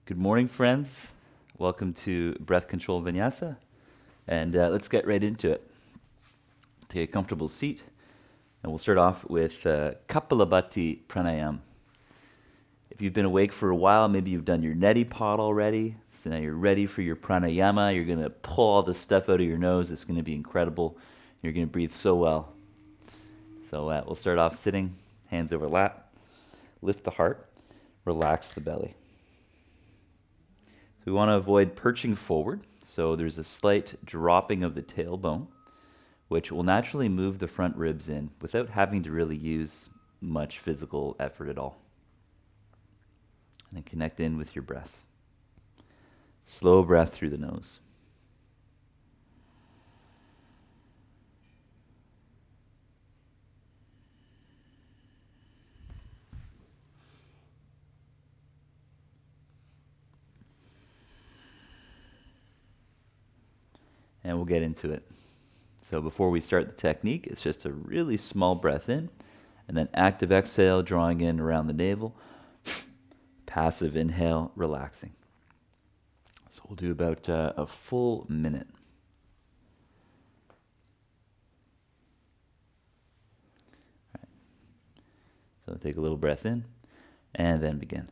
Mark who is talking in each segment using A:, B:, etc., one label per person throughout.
A: Good morning, friends. Welcome to Breath Control Vinyasa. And let's get right into it. Take a comfortable seat, and we'll start off with Kapalabhati Pranayam. If you've been awake for a while, maybe you've done your neti pot already, so now you're ready for your pranayama. You're going to pull all the stuff out of your nose. It's going to be incredible. You're going to breathe so well. So we'll start off sitting, hands over lap, lift the heart, relax the belly. So we want to avoid perching forward, so there's a slight dropping of the tailbone, which will naturally move the front ribs in without having to really use much physical effort at all. And then connect in with your breath. Slow breath through the nose. And we'll get into it. So before we start the technique, it's just a really small breath in, and then active exhale, drawing in around the navel. Passive inhale, relaxing. So we'll do about a full minute. All right. So take a little breath in, and then begin.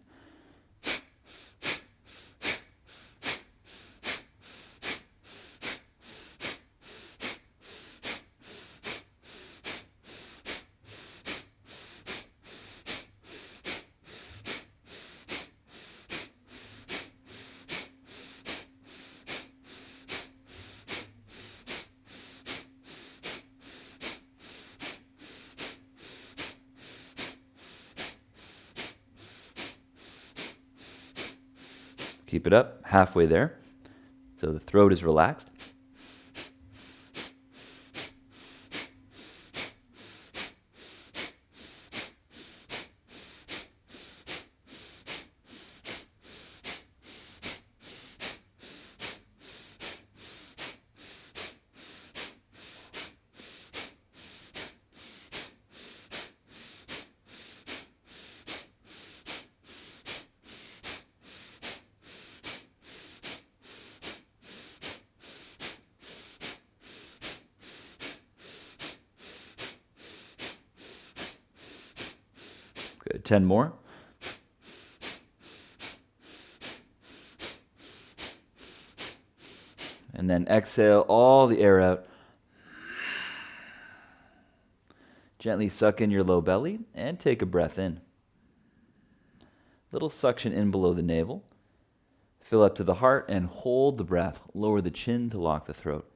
A: Keep it up, halfway there. So the throat is relaxed. Good. 10 more. And then exhale all the air out. Gently suck in your low belly and take a breath in. Little suction in below the navel. Fill up to the heart and hold the breath. Lower the chin to lock the throat.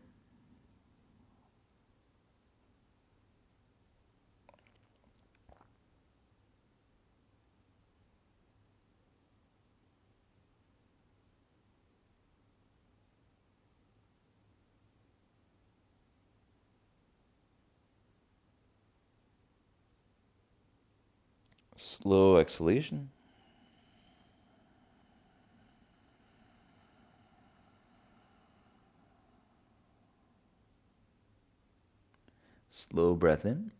A: Slow exhalation. Slow breath in.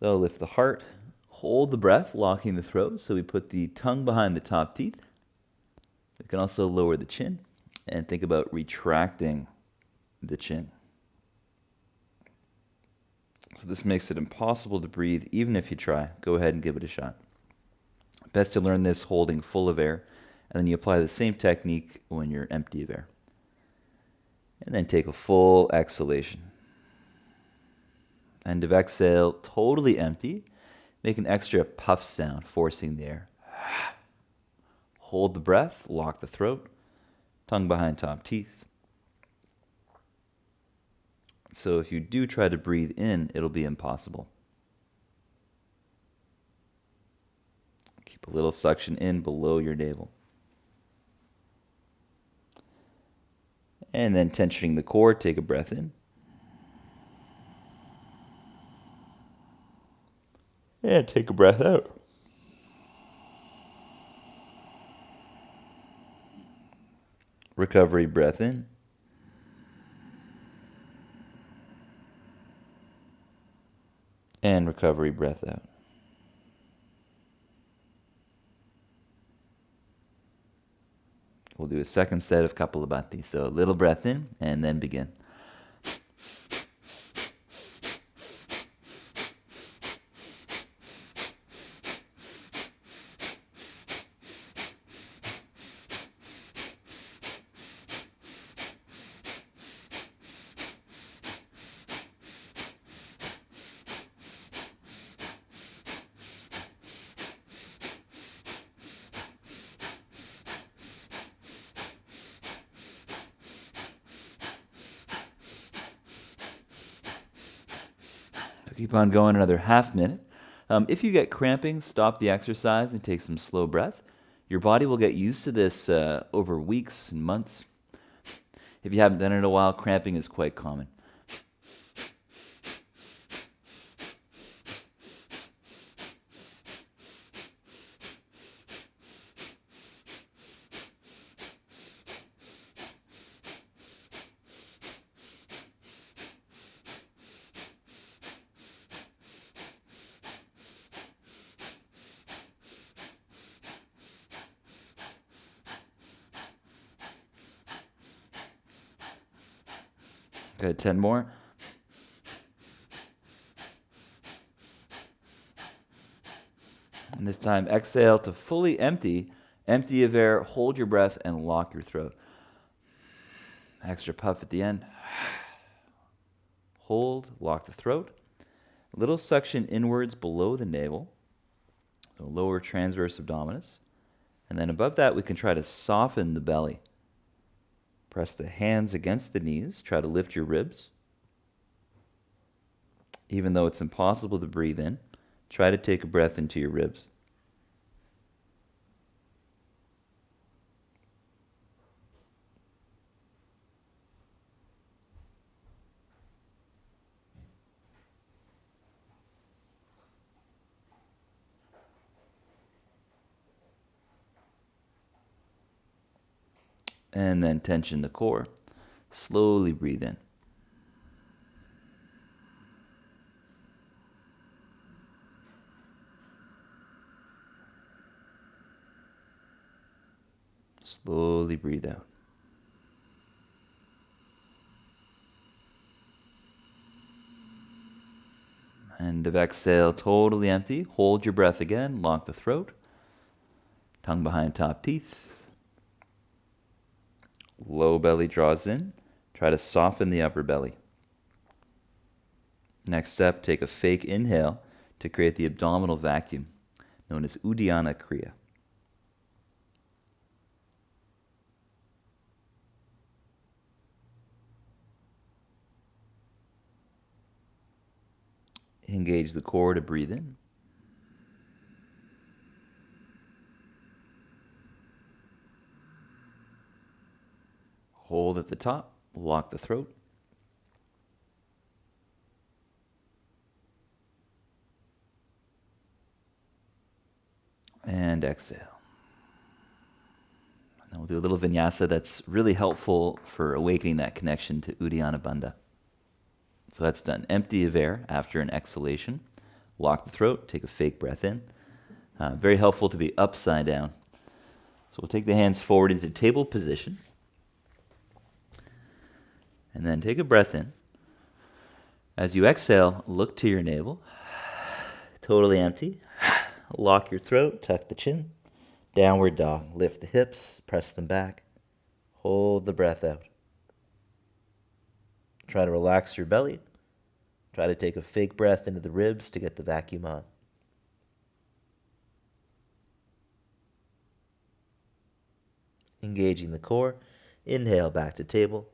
A: So lift the heart, hold the breath, locking the throat. So we put the tongue behind the top teeth. We can also lower the chin and think about retracting the chin. So this makes it impossible to breathe even if you try. Go ahead and give it a shot. Best to learn this holding full of air, and then you apply the same technique when you're empty of air. And then take a full exhalation. End of exhale, totally empty. Make an extra puff sound, forcing the air. Hold the breath, lock the throat, tongue behind top teeth. So if you do try to breathe in, it'll be impossible. Keep a little suction in below your navel. And then tensioning the core, take a breath in. And take a breath out. Recovery breath in. And recovery breath out. We'll do a second set of Kapalabhati. So a little breath in and then begin. Keep on going another half minute. If you get cramping, stop the exercise and take some slow breath. Your body will get used to this over weeks and months. If you haven't done it in a while, cramping is quite common. Okay, 10 more. And this time, exhale to fully empty. Empty of air, hold your breath, and lock your throat. Extra puff at the end. Hold, lock the throat. A little suction inwards below the navel, so lower transverse abdominis. And then above that, we can try to soften the belly. Press the hands against the knees. Try to lift your ribs. Even though it's impossible to breathe in, try to take a breath into your ribs. And then tension the core. Slowly breathe in. Slowly breathe out. End of exhale, totally empty. Hold your breath again. Lock the throat. Tongue behind top teeth. Low belly draws in. Try to soften the upper belly. Next step, take a fake inhale to create the abdominal vacuum, known as Nauli Kriya. Engage the core to breathe in. Hold at the top, lock the throat. And exhale. Now we'll do a little vinyasa that's really helpful for awakening that connection to Uddiyana Bandha. So that's done. Empty of air after an exhalation. Lock the throat, take a fake breath in. Very helpful to be upside down. So we'll take the hands forward into table position. And then take a breath in. As you exhale, look to your navel. Totally empty. Lock your throat, tuck the chin. Downward dog. Lift the hips, press them back. Hold the breath out. Try to relax your belly. Try to take a fake breath into the ribs to get the vacuum on. Engaging the core. Inhale back to table.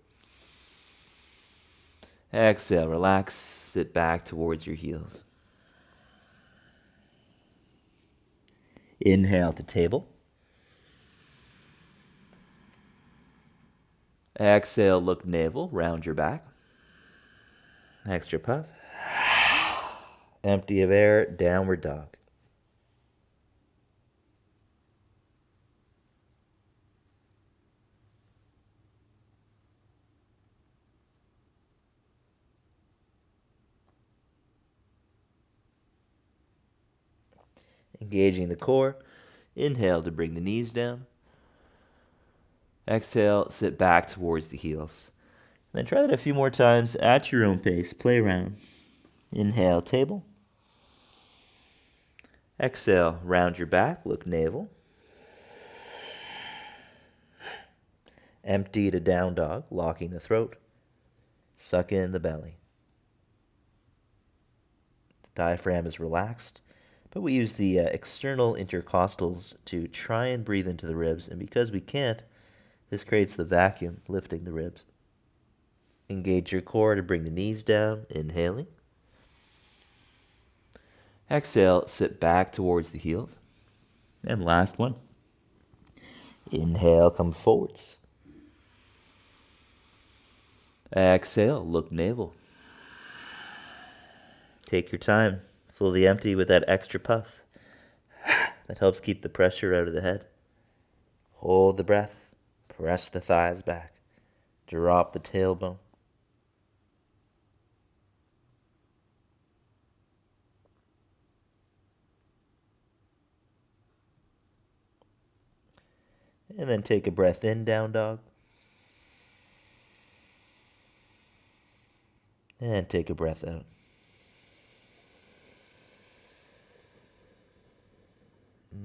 A: Exhale, relax, sit back towards your heels. Inhale to table. Exhale, look navel, round your back. Extra puff. Empty of air, downward dog. engaging the core. Inhale to bring the knees down. Exhale, sit back towards the heels. And then try that a few more times at your own pace. Play around. Inhale, table. Exhale, round your back, look navel. Empty to down dog, locking the throat. Suck in the belly. The diaphragm is relaxed, but we use the external intercostals to try and breathe into the ribs, and because we can't, this creates the vacuum, lifting the ribs. Engage your core to bring the knees down, inhaling. Exhale, sit back towards the heels. And last one. Inhale, come forwards. Exhale, look navel. Take your time, fully empty with that extra puff. That helps keep the pressure out of the head. Hold the breath, press the thighs back, drop the tailbone. And then take a breath in, down dog. And take a breath out.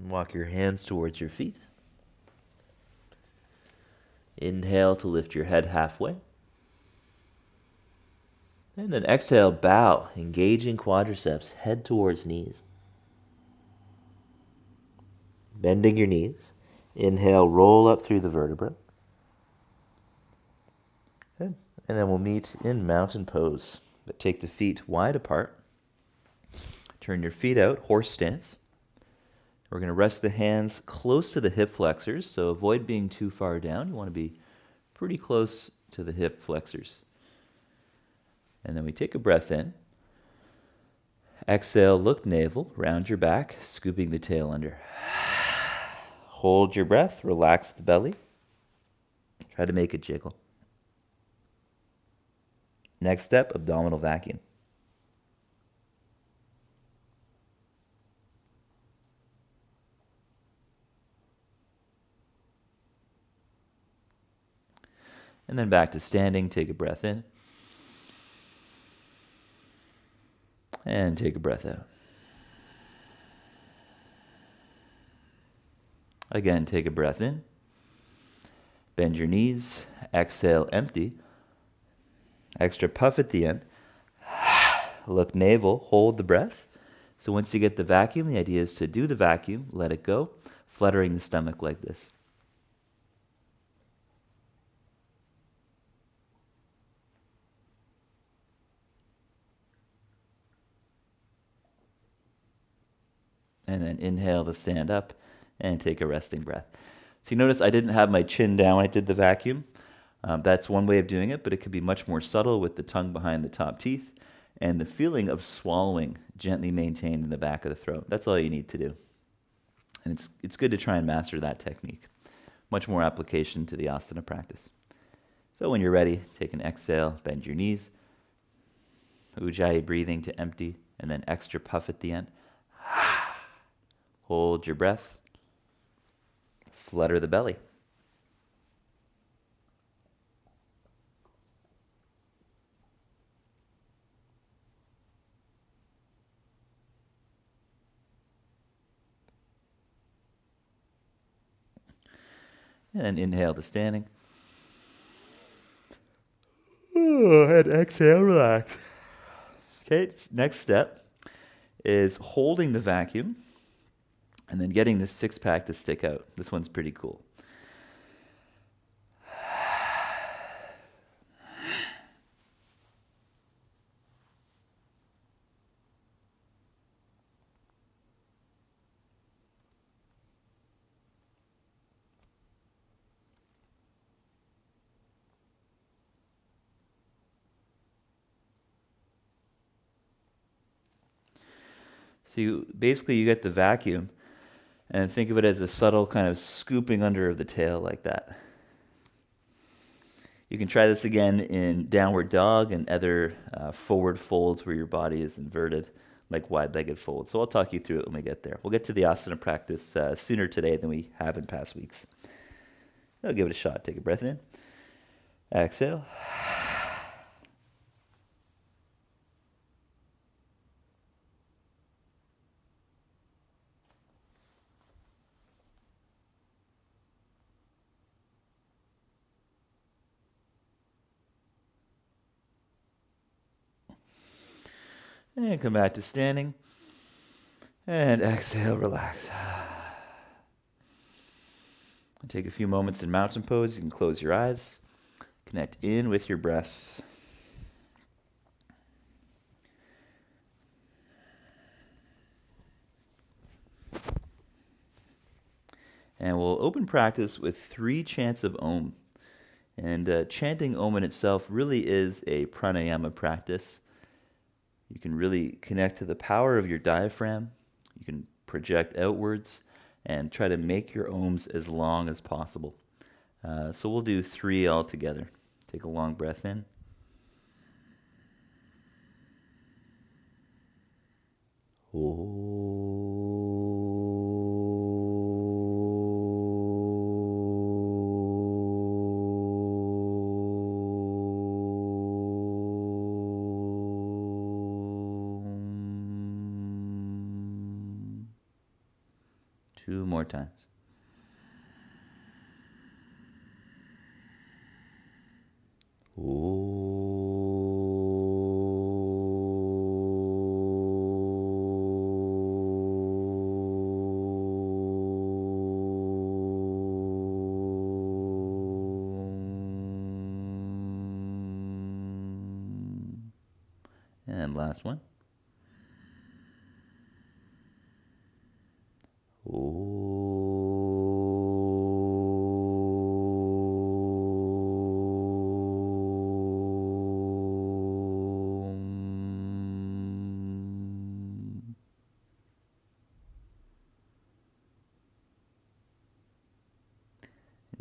A: Walk your hands towards your feet. Inhale to lift your head halfway. And then exhale, bow, engaging quadriceps, head towards knees. Bending your knees. Inhale, roll up through the vertebra. Good. And then we'll meet in mountain pose. But take the feet wide apart. Turn your feet out, horse stance. We're going to rest the hands close to the hip flexors, so avoid being too far down. You want to be pretty close to the hip flexors. And then we take a breath in. Exhale, look navel, round your back, scooping the tail under. Hold your breath, relax the belly. Try to make it jiggle. Next step, abdominal vacuum. And then back to standing, take a breath in. And take a breath out. Again, take a breath in. Bend your knees. Exhale, empty. Extra puff at the end. Look navel, hold the breath. So once you get the vacuum, the idea is to do the vacuum, let it go, fluttering the stomach like this. And then inhale to stand up and take a resting breath. So you notice I didn't have my chin down when I did the vacuum. That's one way of doing it, but it could be much more subtle with the tongue behind the top teeth and the feeling of swallowing gently maintained in the back of the throat. That's all you need to do. And it's good to try and master that technique. Much more application to the asana practice. So when you're ready, take an exhale, bend your knees. Ujjayi breathing to empty, and then extra puff at the end. Hold your breath. Flutter the belly. And inhale to standing. And exhale, relax. Okay, next step is holding the vacuum and then getting the six-pack to stick out. This one's pretty cool. So you get the vacuum and think of it as a subtle kind of scooping under of the tail like that. You can try this again in downward dog and other forward folds where your body is inverted, like wide-legged fold. So I'll talk you through it when we get there. We'll get to the asana practice sooner today than we have in past weeks. I'll give it a shot. Take a breath in. Exhale. And come back to standing. And exhale, relax. Take a few moments in mountain pose. You can close your eyes. Connect in with your breath. And we'll open practice with 3 chants of Om. And chanting Om in itself really is a pranayama practice. You can really connect to the power of your diaphragm. You can project outwards and try to make your Oms as long as possible. So we'll do 3 all together. Take a long breath in. Two more times. And last one.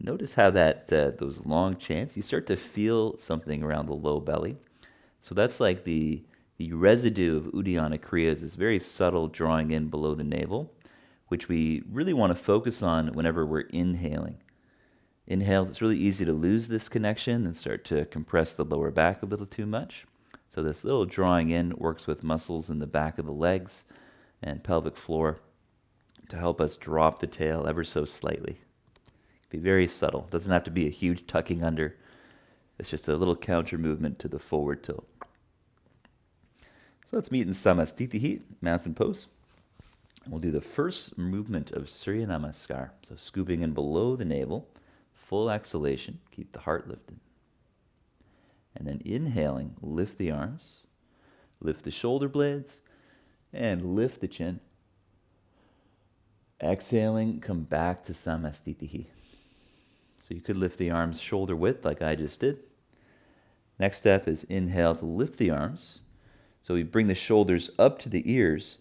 A: Notice how that those long chants, you start to feel something around the low belly. So that's like the residue of Uddiyana Kriyas is very subtle drawing in below the navel, which we really want to focus on whenever we're inhaling. Inhales, it's really easy to lose this connection and start to compress the lower back a little too much. So this little drawing in works with muscles in the back of the legs and pelvic floor to help us drop the tail ever so slightly. Be very subtle. Doesn't have to be a huge tucking under. It's just a little counter movement to the forward tilt. So let's meet in Samastitihi, mountain pose. And we'll do the first movement of Surya Namaskar. So scooping in below the navel, full exhalation, keep the heart lifted. And then inhaling, lift the arms, lift the shoulder blades, and lift the chin. Exhaling, come back to Samastitihi. So you could lift the arms shoulder width like I just did. Next step is inhale to lift the arms. So we bring the shoulders up to the ears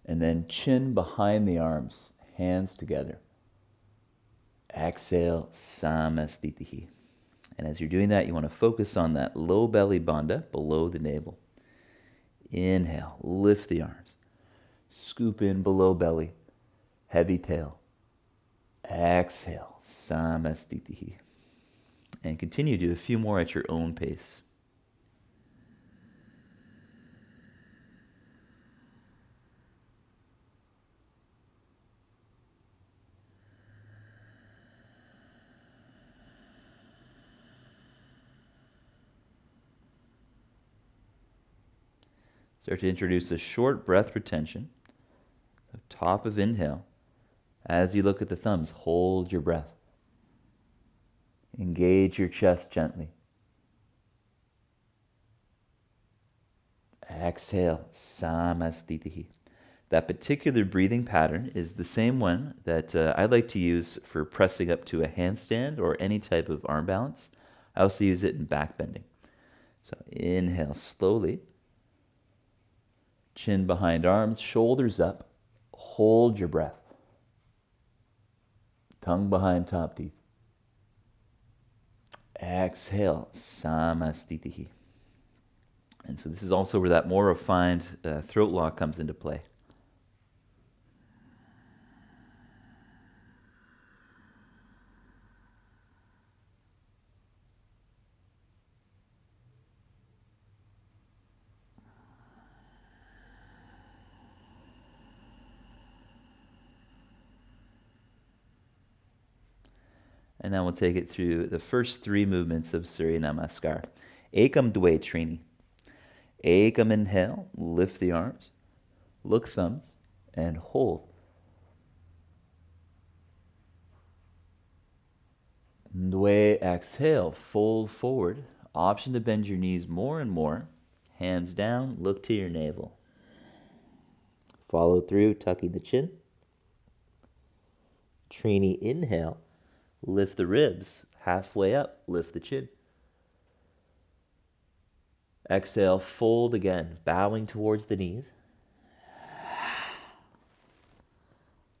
A: and then chin behind the arms, hands together. Exhale, Samastitihi. And as you're doing that, you want to focus on that low belly bandha below the navel. Inhale, lift the arms. Scoop in below belly, heavy tail. Exhale, Samastitihi. And continue to do a few more at your own pace. Start to introduce a short breath retention. The top of inhale. As you look at the thumbs, hold your breath. Engage your chest gently. Exhale, Samastitihi. That particular breathing pattern is the same one that I like to use for pressing up to a handstand or any type of arm balance. I also use it in backbending. So inhale slowly. Chin behind arms, shoulders up. Hold your breath. Tongue behind top teeth. Exhale, Samastitihi. And so this is also where that more refined throat lock comes into play. And then we'll take it through the first three movements of Surya Namaskar. Ekam Dve Trini. Ekam, inhale, lift the arms, look thumbs, and hold. Dve, exhale, fold forward. Option to bend your knees more and more. Hands down, look to your navel. Follow through, tucking the chin. Trini, inhale, lift the ribs. Halfway up, lift the chin. Exhale, fold again, bowing towards the knees.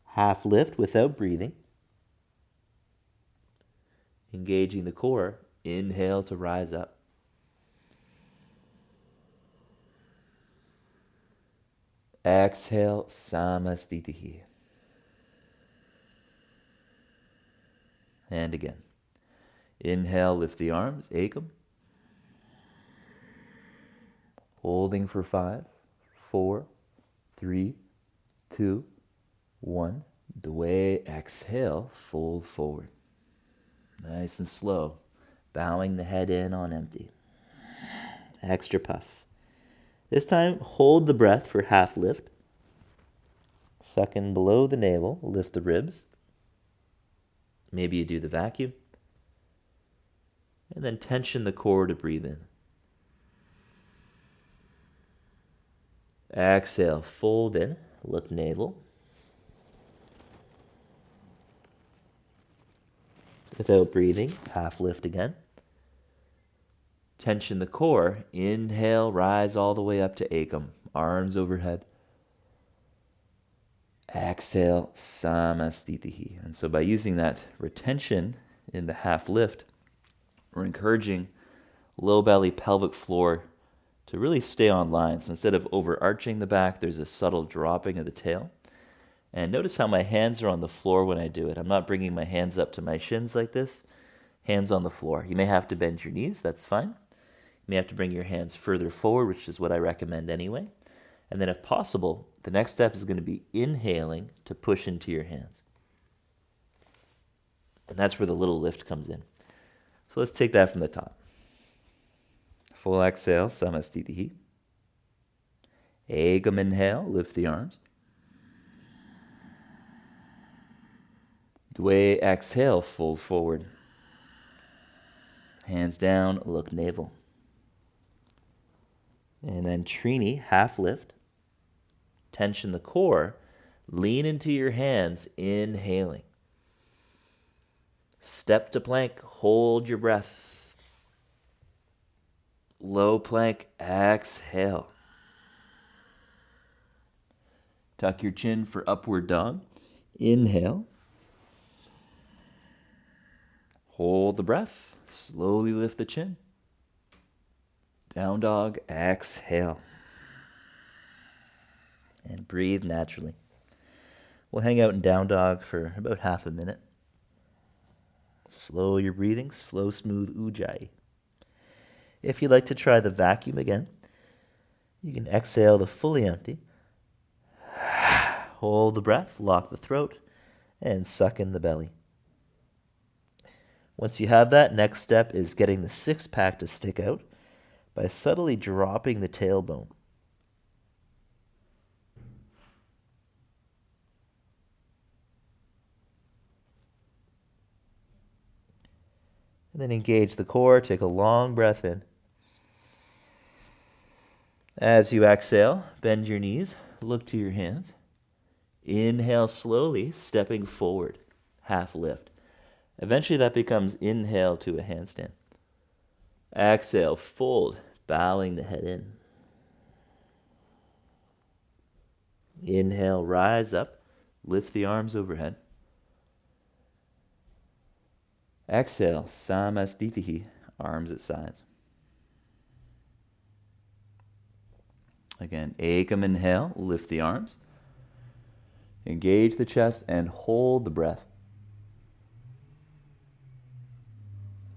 A: Half lift without breathing. Engaging the core. Inhale to rise up. Exhale, Samastitihi. And again. Inhale, lift the arms, Ekam. Holding for 5, 4, 3, 2, 1. Dve, exhale, fold forward. Nice and slow. Bowing the head in on empty. Extra puff. This time, hold the breath for half lift. Suck in below the navel, lift the ribs. Maybe you do the vacuum. And then tension the core to breathe in. Exhale, fold in, look navel. Without breathing, half lift again. Tension the core. Inhale, rise all the way up to Ekam. Arms overhead. Exhale, Samastitihi. And so by using that retention in the half lift, we're encouraging low belly pelvic floor to really stay on line. So instead of overarching the back, there's a subtle dropping of the tail. And notice how my hands are on the floor when I do it. I'm not bringing my hands up to my shins like this. Hands on the floor. You may have to bend your knees, that's fine. You may have to bring your hands further forward, which is what I recommend anyway. And then if possible, the next step is going to be inhaling to push into your hands. And that's where the little lift comes in. So let's take that from the top. Full exhale, Samastitihi. Ekam, inhale, lift the arms. Dve, exhale, fold forward. Hands down, look navel. And then Trini, half lift. Tension the core. Lean into your hands, inhaling. Step to plank, hold your breath. Low plank, exhale. Tuck your chin for upward dog. Inhale. Hold the breath. Slowly lift the chin. Down dog, exhale. And breathe naturally. We'll hang out in down dog for about half a minute. Slow your breathing, slow, smooth ujjayi. If you'd like to try the vacuum again, you can exhale to fully empty. Hold the breath, lock the throat, and suck in the belly. Once you have that, next step is getting the six-pack to stick out by subtly dropping the tailbone. And then engage the core, take a long breath in. As you exhale, bend your knees, look to your hands. Inhale slowly, stepping forward, half lift. Eventually that becomes inhale to a handstand. Exhale, fold, bowing the head in. Inhale, rise up, lift the arms overhead. Exhale, Samastitihi, arms at sides. Again, ekam, inhale, lift the arms. Engage the chest and hold the breath.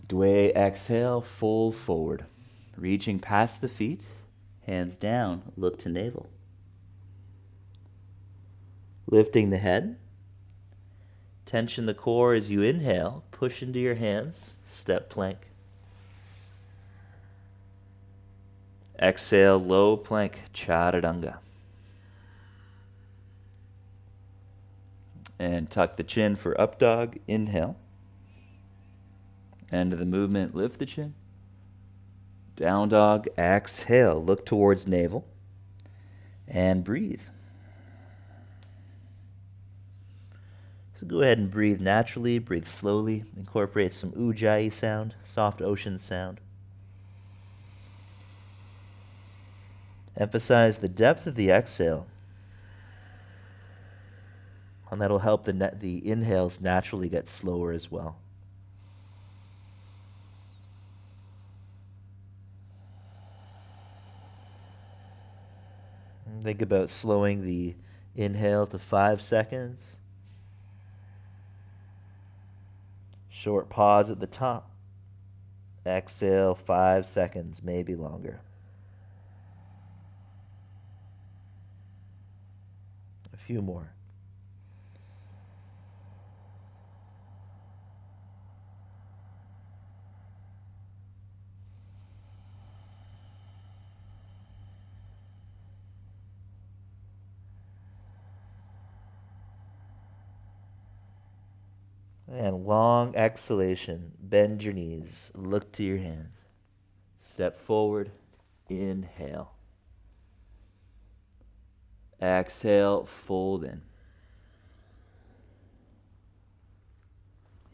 A: Dwe, exhale, fold forward. Reaching past the feet, hands down, look to navel. Lifting the head. Tension the core as you inhale, push into your hands, step plank. Exhale, low plank, chaturanga. And tuck the chin for up dog, inhale. End of the movement, lift the chin. Down dog, exhale, look towards navel. And breathe. So go ahead and breathe naturally, breathe slowly. Incorporate some ujjayi sound, soft ocean sound. Emphasize the depth of the exhale. And that'll help the inhales naturally get slower as well. And think about slowing the inhale to 5 seconds. Short pause at the top. Exhale, 5 seconds, maybe longer. A few more. And long exhalation. Bend your knees. Look to your hands. Step forward. Inhale. Exhale. Fold in.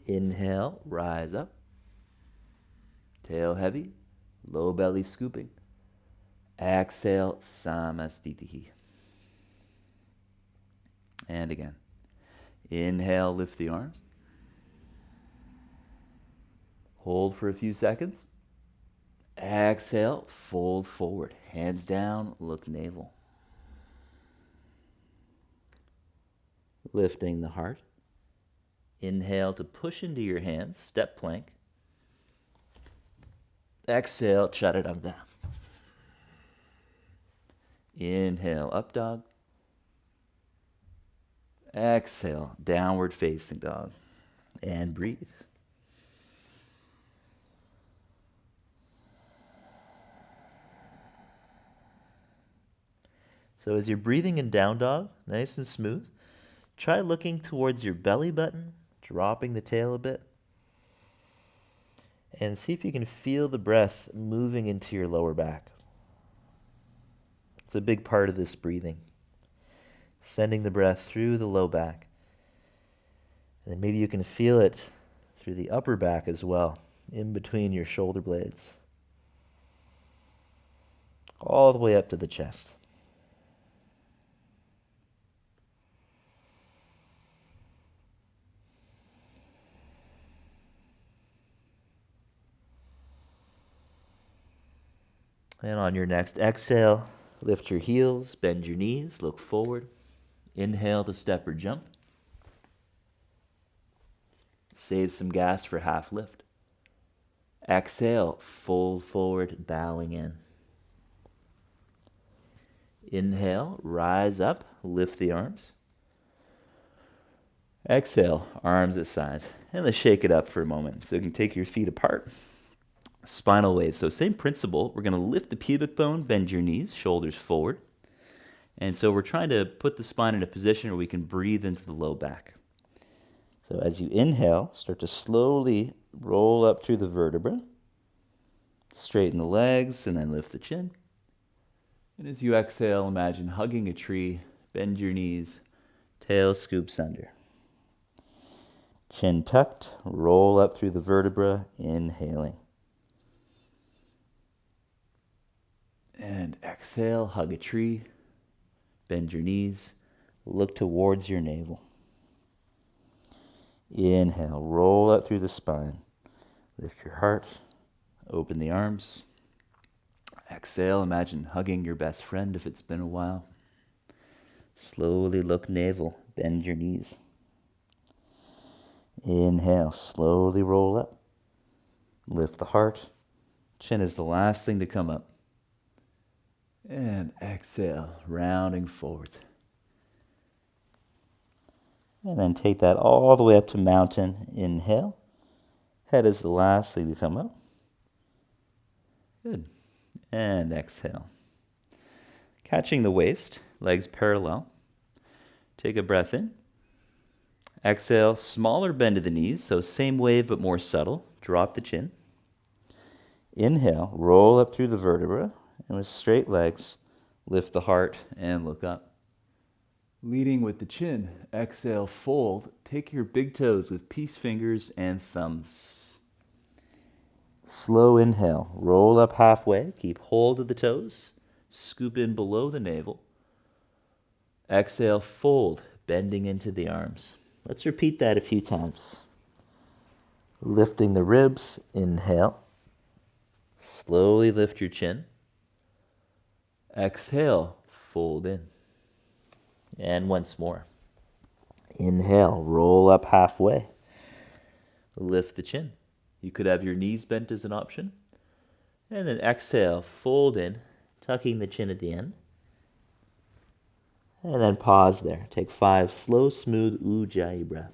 A: Inhale. Rise up. Tail heavy. Low belly scooping. Exhale. Samastitihi. And again. Inhale. Lift the arms. Hold for a few seconds. Exhale, fold forward. Hands down, look navel. Lifting the heart. Inhale to push into your hands, step plank. Exhale, chaturanga. Inhale, up dog. Exhale, downward facing dog. And breathe. So as you're breathing in down dog, nice and smooth, try looking towards your belly button, dropping the tail a bit, and see if you can feel the breath moving into your lower back. It's a big part of this breathing. Sending the breath through the low back. And then maybe you can feel it through the upper back as well, in between your shoulder blades. All the way up to the chest. And on your next exhale, lift your heels, bend your knees, look forward. Inhale to step or jump. Save some gas for half lift. Exhale, fold forward, bowing in. Inhale, rise up, lift the arms. Exhale, arms at sides. And let's shake it up for a moment. So you can take your feet apart. Spinal wave. So same principle. We're going to lift the pubic bone, bend your knees, shoulders forward. And so we're trying to put the spine in a position where we can breathe into the low back. So as you inhale, start to slowly roll up through the vertebra. Straighten the legs and then lift the chin. And as you exhale, imagine hugging a tree, bend your knees, tail scoops under. Chin tucked, roll up through the vertebra, inhaling. And exhale, hug a tree, bend your knees, look towards your navel. Inhale, roll up through the spine, lift your heart, open the arms. Exhale, imagine hugging your best friend if it's been a while. Slowly look navel, bend your knees. Inhale, slowly roll up. Lift the heart. Chin is the last thing to come up. And exhale, rounding forward. And then take that all the way up to mountain. Inhale. Head is the last thing to come up. Good. And exhale. Catching the waist, legs parallel. Take a breath in. Exhale, smaller bend of the knees, so same wave but more subtle. Drop the chin. Inhale, roll up through the vertebra, and with straight legs, lift the heart and look up. Leading with the chin, exhale, fold. Take your big toes with peace fingers and thumbs. Slow inhale, roll up halfway, keep hold of the toes, scoop in below the navel. Exhale, fold, bending into the arms. Let's repeat that a few times. Lifting the ribs, inhale. Slowly lift your chin. Exhale, fold in. And once more. Inhale, roll up halfway. Lift the chin. You could have your knees bent as an option. And then exhale, fold in, tucking the chin at the end. And then pause there. Take 5 slow, smooth Ujjayi breaths.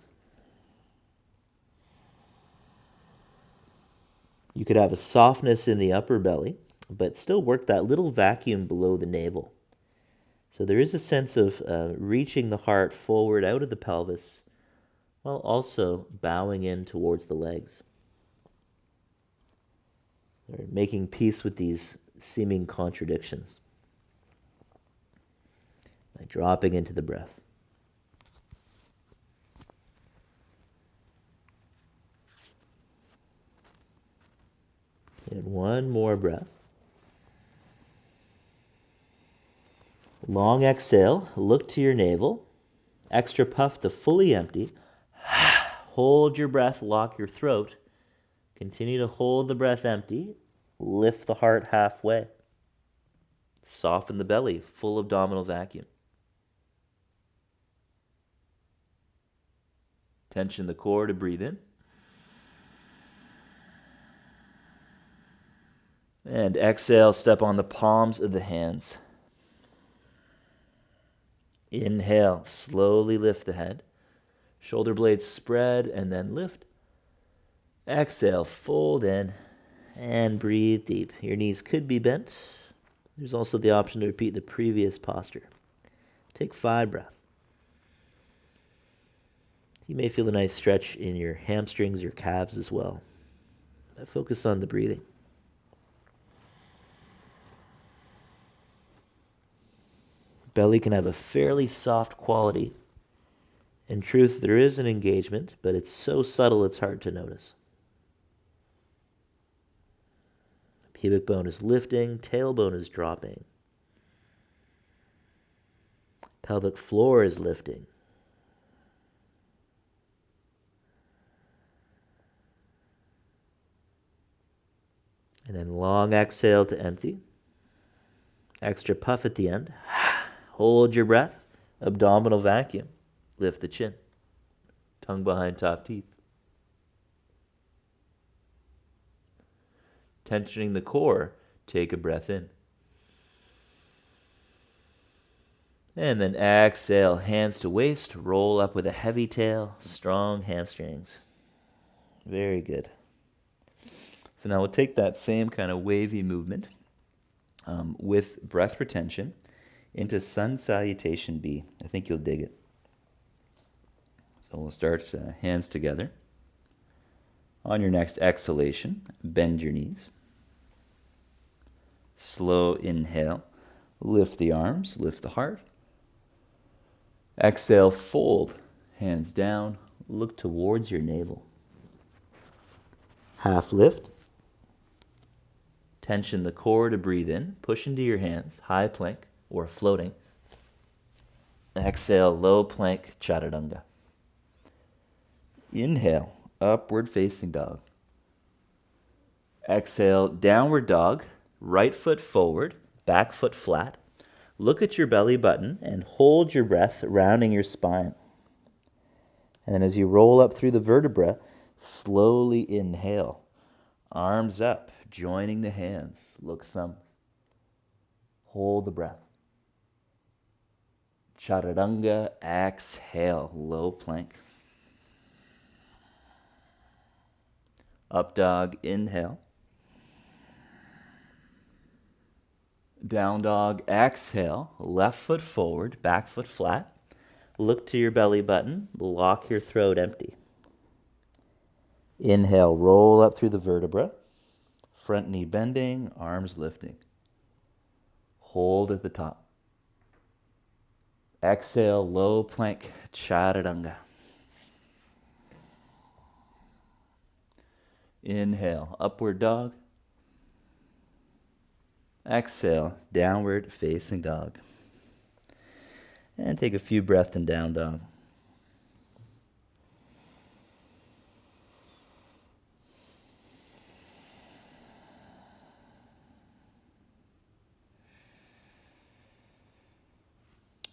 A: You could have a softness in the upper belly, but still work that little vacuum below the navel. So there is a sense of reaching the heart forward out of the pelvis while also bowing in towards the legs. Or making peace with these seeming contradictions. By dropping into the breath. And one more breath. Long exhale, look to your navel. Extra puff to fully empty. Hold your breath, lock your throat. Continue to hold the breath empty. Lift the heart halfway. Soften the belly, full abdominal vacuum. Tension the core to breathe in. And exhale, step on the palms of the hands. Inhale, slowly lift the head. Shoulder blades spread and then lift. Exhale, fold in and breathe deep. Your knees could be bent. There's also the option to repeat the previous posture. Take 5 breaths. You may feel a nice stretch in your hamstrings, your calves as well. But focus on the breathing. Belly can have a fairly soft quality. In truth, there is an engagement, but it's so subtle it's hard to notice. Pubic bone is lifting, tailbone is dropping. Pelvic floor is lifting. And then long exhale to empty. Extra puff at the end. Hold your breath. Abdominal vacuum. Lift the chin. Tongue behind top teeth. Tensioning the core, take a breath in. And then exhale, hands to waist, roll up with a heavy tail, strong hamstrings. Very good. So now we'll take that same kind of wavy movement with breath retention into Sun Salutation B. I think you'll dig it. So we'll start hands together. On your next exhalation, bend your knees. Slow inhale, lift the arms, lift the heart. Exhale, fold, hands down, look towards your navel. Half lift. Tension the core to breathe in, push into your hands, high plank or floating. Exhale, low plank, chaturanga. Inhale, upward facing dog. Exhale, downward dog, right foot forward, back foot flat. Look at your belly button and hold your breath, rounding your spine. And as you roll up through the vertebra, slowly inhale. Arms up, joining the hands. Look thumbs. Hold the breath. Chaturanga, exhale, low plank. Up dog, inhale. Down dog, exhale. Left foot forward, back foot flat. Look to your belly button. Lock your throat empty. Inhale, roll up through the vertebra. Front knee bending, arms lifting. Hold at the top. Exhale, low plank, chaturanga. Inhale, upward dog. Exhale, downward facing dog. And take a few breaths in down dog.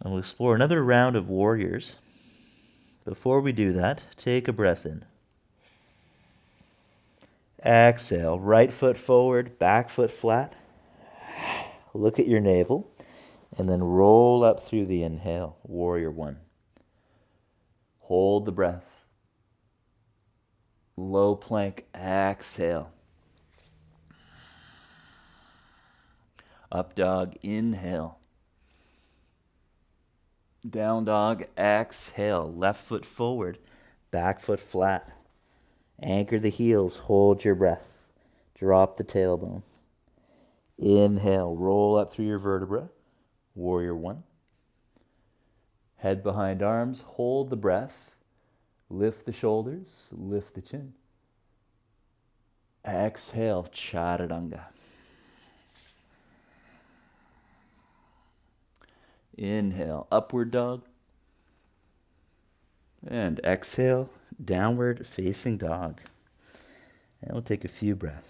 A: And we'll explore another round of warriors. Before we do that, take a breath in. Exhale, right foot forward, back foot flat. Look at your navel, and then roll up through the inhale, warrior one. Hold the breath. Low plank, exhale. Up dog, inhale. Down dog, exhale. Left foot forward, back foot flat. Anchor the heels, hold your breath. Drop the tailbone. Inhale, roll up through your vertebra, warrior one. Head behind arms, hold the breath. Lift the shoulders, lift the chin. Exhale, chaturanga. Inhale, upward dog. And exhale, downward facing dog. And we'll take a few breaths.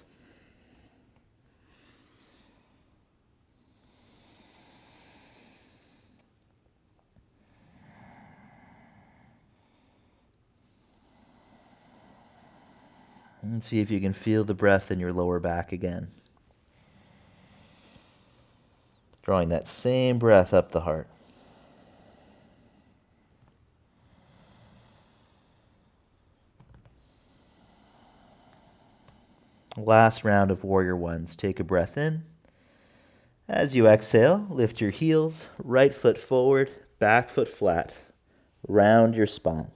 A: And see if you can feel the breath in your lower back again. Drawing that same breath up the heart. Last round of warrior ones. Take a breath in. As you exhale, lift your heels, right foot forward, back foot flat. Round your spine.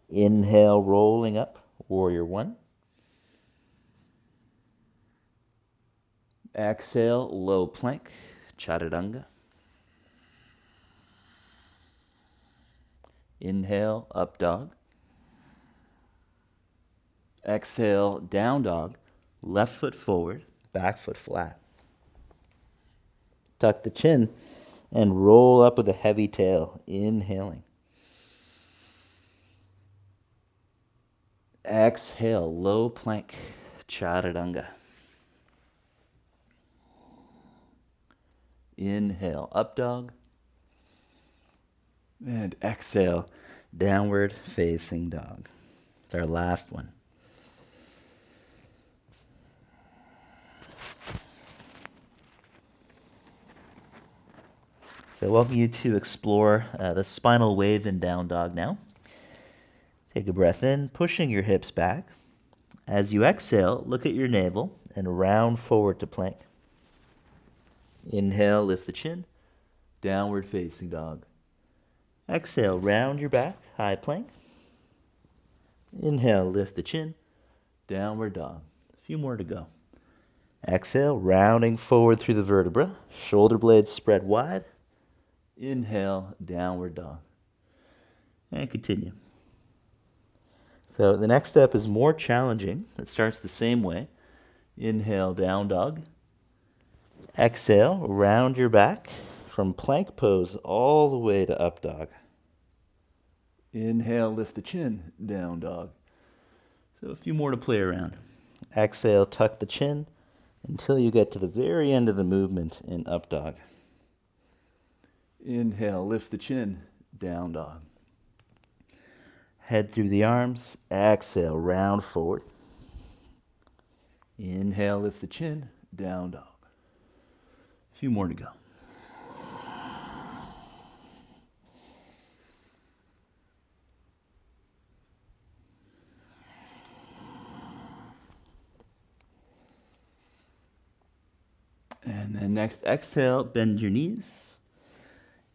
A: Inhale, rolling up, warrior one. Exhale, low plank, chaturanga. Inhale, up dog. Exhale, down dog. Left foot forward, back foot flat. Tuck the chin and roll up with a heavy tail, inhaling. Exhale, low plank, chaturanga. Inhale, up dog. And exhale, downward facing dog. It's our last one. So I welcome you to explore the spinal wave in down dog now. Take a breath in, pushing your hips back. As you exhale, look at your navel and round forward to plank. Inhale, lift the chin, downward facing dog. Exhale, round your back, high plank. Inhale, lift the chin, downward dog. A few more to go. Exhale, rounding forward through the vertebra, shoulder blades spread wide. Inhale, downward dog. And continue. So the next step is more challenging. It starts the same way. Inhale, down dog. Exhale, round your back from plank pose all the way to up dog. Inhale, lift the chin, down dog. So a few more to play around. Exhale, tuck the chin until you get to the very end of the movement in up dog. Inhale, lift the chin, down dog. Head through the arms, exhale, round forward. Inhale, lift the chin, down dog. A few more to go. And then next, exhale, bend your knees.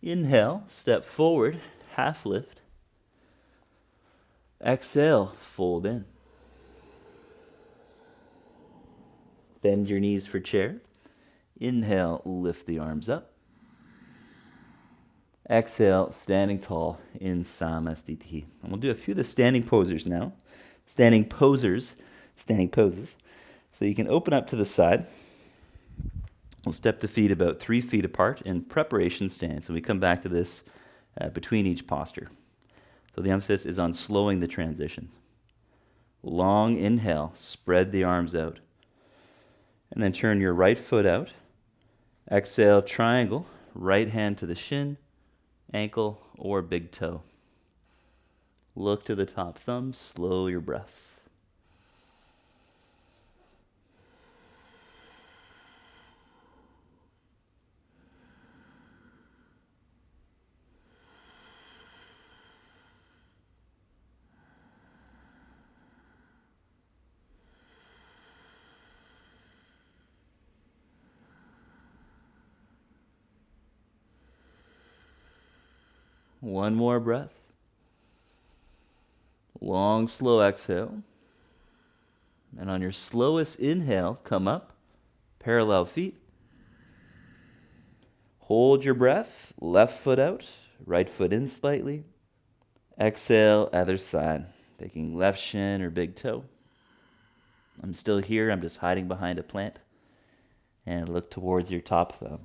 A: Inhale, step forward, half lift. Exhale, fold in. Bend your knees for chair. Inhale, lift the arms up. Exhale, standing tall in Samastiti. And we'll do a few of the standing posers now. Standing poses. So you can open up to the side. We'll step the feet about 3 feet apart in preparation stance. And we come back to this between each posture. So the emphasis is on slowing the transitions. Long inhale, spread the arms out. And then turn your right foot out. Exhale, triangle, right hand to the shin, ankle, or big toe. Look to the top thumb, slow your breath. One more breath. Long, slow exhale. And on your slowest inhale, come up, parallel feet. Hold your breath, left foot out, right foot in slightly. Exhale, other side, taking left shin or big toe. I'm still here, I'm just hiding behind a plant. And look towards your top thumb.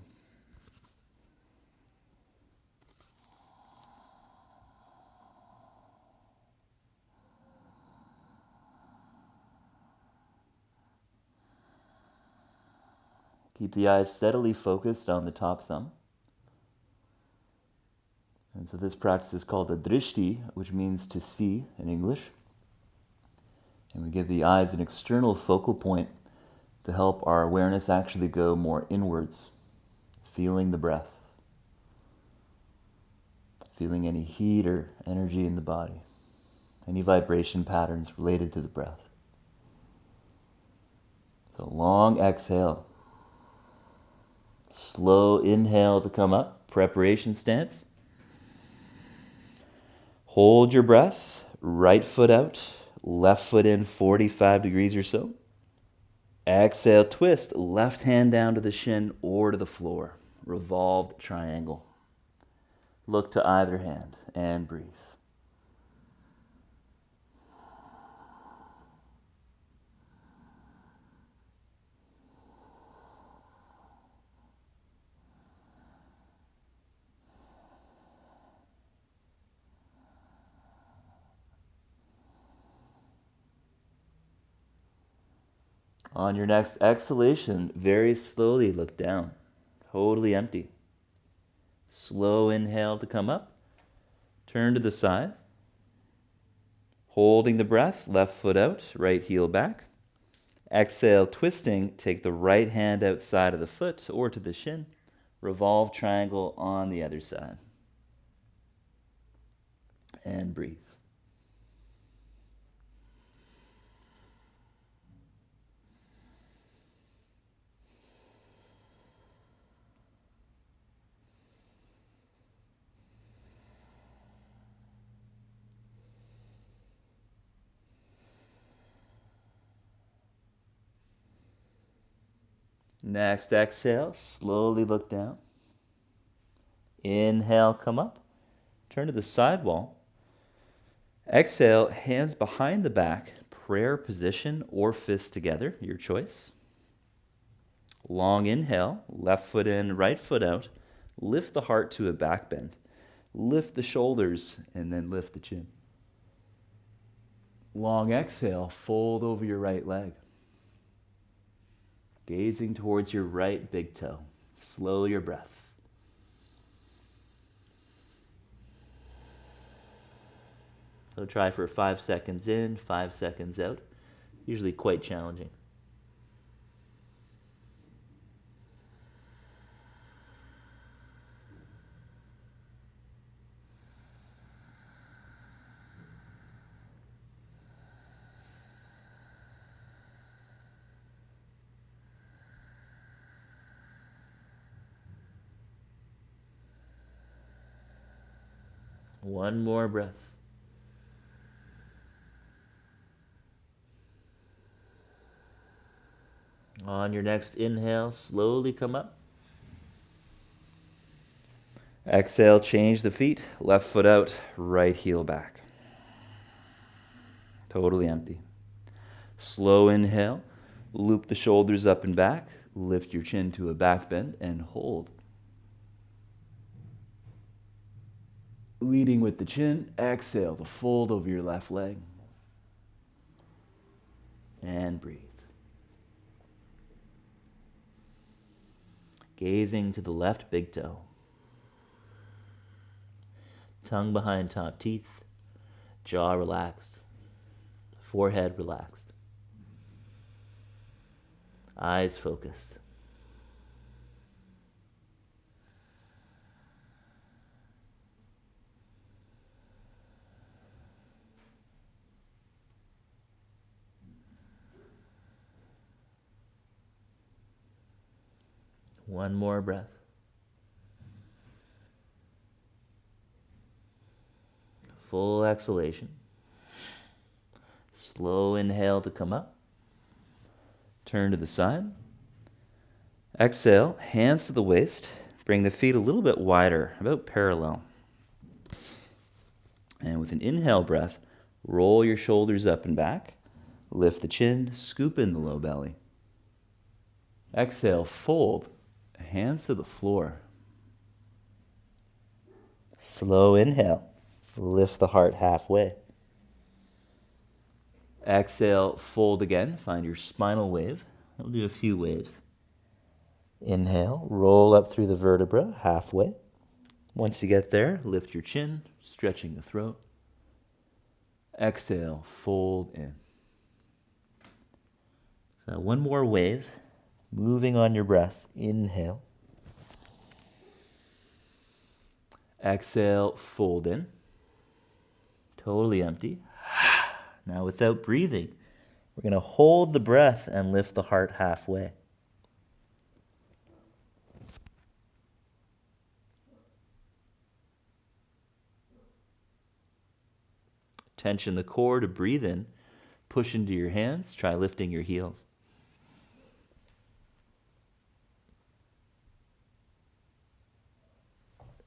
A: Keep the eyes steadily focused on the top thumb. And so this practice is called the drishti, which means to see in English. And we give the eyes an external focal point to help our awareness actually go more inwards, feeling the breath, feeling any heat or energy in the body, any vibration patterns related to the breath. So long exhale. Slow inhale to come up, preparation stance. Hold your breath, right foot out, left foot in 45 degrees or so. Exhale, twist, left hand down to the shin or to the floor. Revolved triangle. Look to either hand and breathe. On your next exhalation, very slowly look down, totally empty. Slow inhale to come up. Turn to the side. Holding the breath, left foot out, right heel back. Exhale, twisting, take the right hand outside of the foot or to the shin. Revolve triangle on the other side. And breathe. Next exhale, slowly look down. Inhale, come up. Turn to the side wall. Exhale, hands behind the back, prayer position or fists together, your choice. Long inhale, left foot in, right foot out. Lift the heart to a back bend. Lift the shoulders and then lift the chin. Long exhale, fold over your right leg. Gazing towards your right big toe. Slow your breath. So try for 5 seconds in, 5 seconds out. Usually quite challenging. One more breath. On your next inhale, slowly come up. Exhale, change the feet. Left foot out, right heel back. Totally empty. Slow inhale. Loop the shoulders up and back. Lift your chin to a back bend and hold. Leading with the chin, exhale to fold over your left leg. And breathe. Gazing to the left big toe. Tongue behind top teeth. Jaw relaxed. Forehead relaxed. Eyes focused. One more breath. Full exhalation. Slow inhale to come up. Turn to the side. Exhale, hands to the waist. Bring the feet a little bit wider, about parallel. And with an inhale breath, roll your shoulders up and back. Lift the chin, scoop in the low belly. Exhale, fold. Hands to the floor. Slow inhale. Lift the heart halfway. Exhale, fold again. Find your spinal wave. We'll do a few waves. Inhale, roll up through the vertebra halfway. Once you get there, lift your chin, stretching the throat. Exhale, fold in. So one more wave. Moving on your breath. Inhale. Exhale, fold in. Totally empty. Now without breathing, we're going to hold the breath and lift the heart halfway. Tension the core to breathe in. Push into your hands. Try lifting your heels.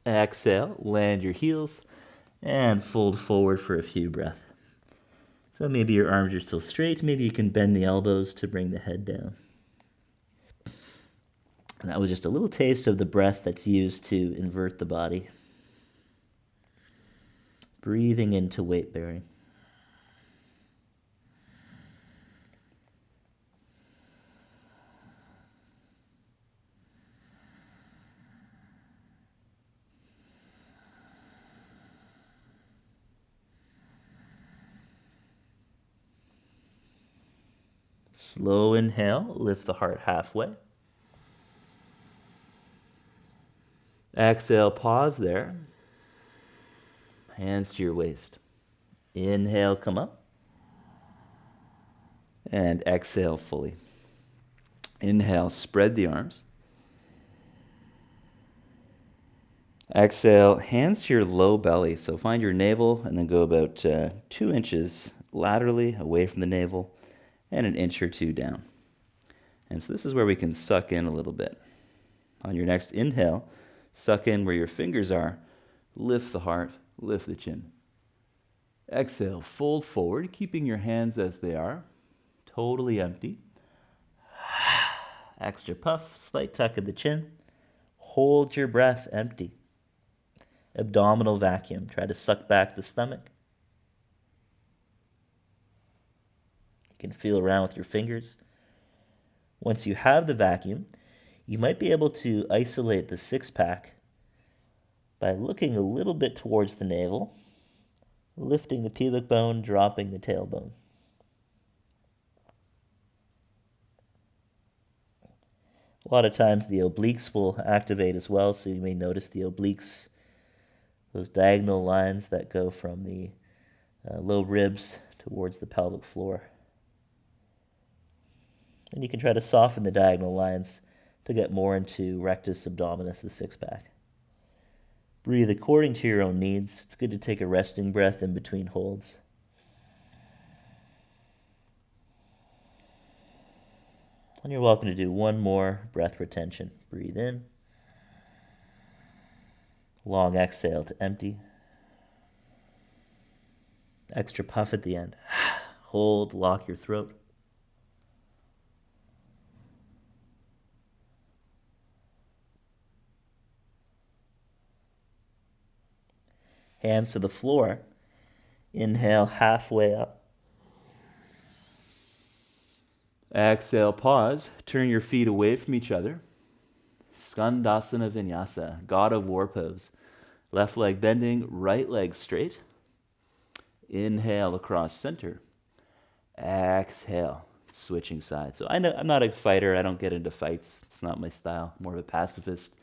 A: Exhale, land your heels, and fold forward for a few breaths. So maybe your arms are still straight. Maybe you can bend the elbows to bring the head down. And that was just a little taste of the breath that's used to invert the body. Breathing into weight bearing. Slow inhale, lift the heart halfway. Exhale, pause there. Hands to your waist. Inhale, come up. And exhale fully. Inhale, spread the arms. Exhale, hands to your low belly. So find your navel and then go about 2 inches laterally away from the navel and an inch or 2 down. And so this is where we can suck in a little bit. On your next inhale, suck in where your fingers are. Lift the heart, lift the chin. Exhale, fold forward, keeping your hands as they are. Totally empty. Extra puff, slight tuck of the chin. Hold your breath empty. Abdominal vacuum. Try to suck back the stomach. You can feel around with your fingers.
B: Once you have the vacuum, you might be able to isolate the six-pack by looking a little bit towards the navel, lifting the pubic bone, dropping the tailbone. A lot of times the obliques will activate as well, so you may notice the obliques, those diagonal lines that go from the low ribs towards the pelvic floor. And you can try to soften the diagonal lines to get more into rectus abdominis, the six-pack. Breathe according to your own needs. It's good to take a resting breath in between holds. And you're welcome to do one more breath retention. Breathe in. Long exhale to empty. Extra puff at the end. Hold, lock your throat. Hands to the floor. Inhale halfway up.
A: Exhale, pause. Turn your feet away from each other. Skandasana Vinyasa, God of War pose. Left leg bending, right leg straight. Inhale across center. Exhale, switching sides. So I know I'm not a fighter. I don't get into fights. It's not my style. I'm more of a pacifist.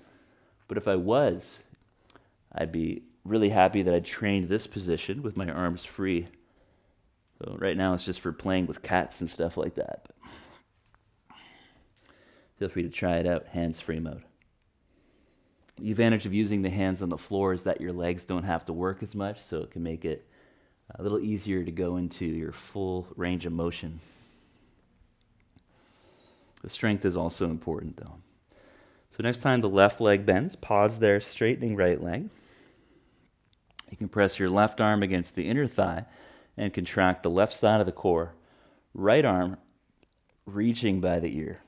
A: But if I was, I'd be really happy that I trained this position with my arms free. So right now it's just for playing with cats and stuff like that. But feel free to try it out, hands-free mode. The advantage of using the hands on the floor is that your legs don't have to work as much, so it can make it a little easier to go into your full range of motion. The strength is also important, though. So next time the left leg bends, pause there, straightening right leg. You can press your left arm against the inner thigh and contract the left side of the core. Right arm reaching by the ear.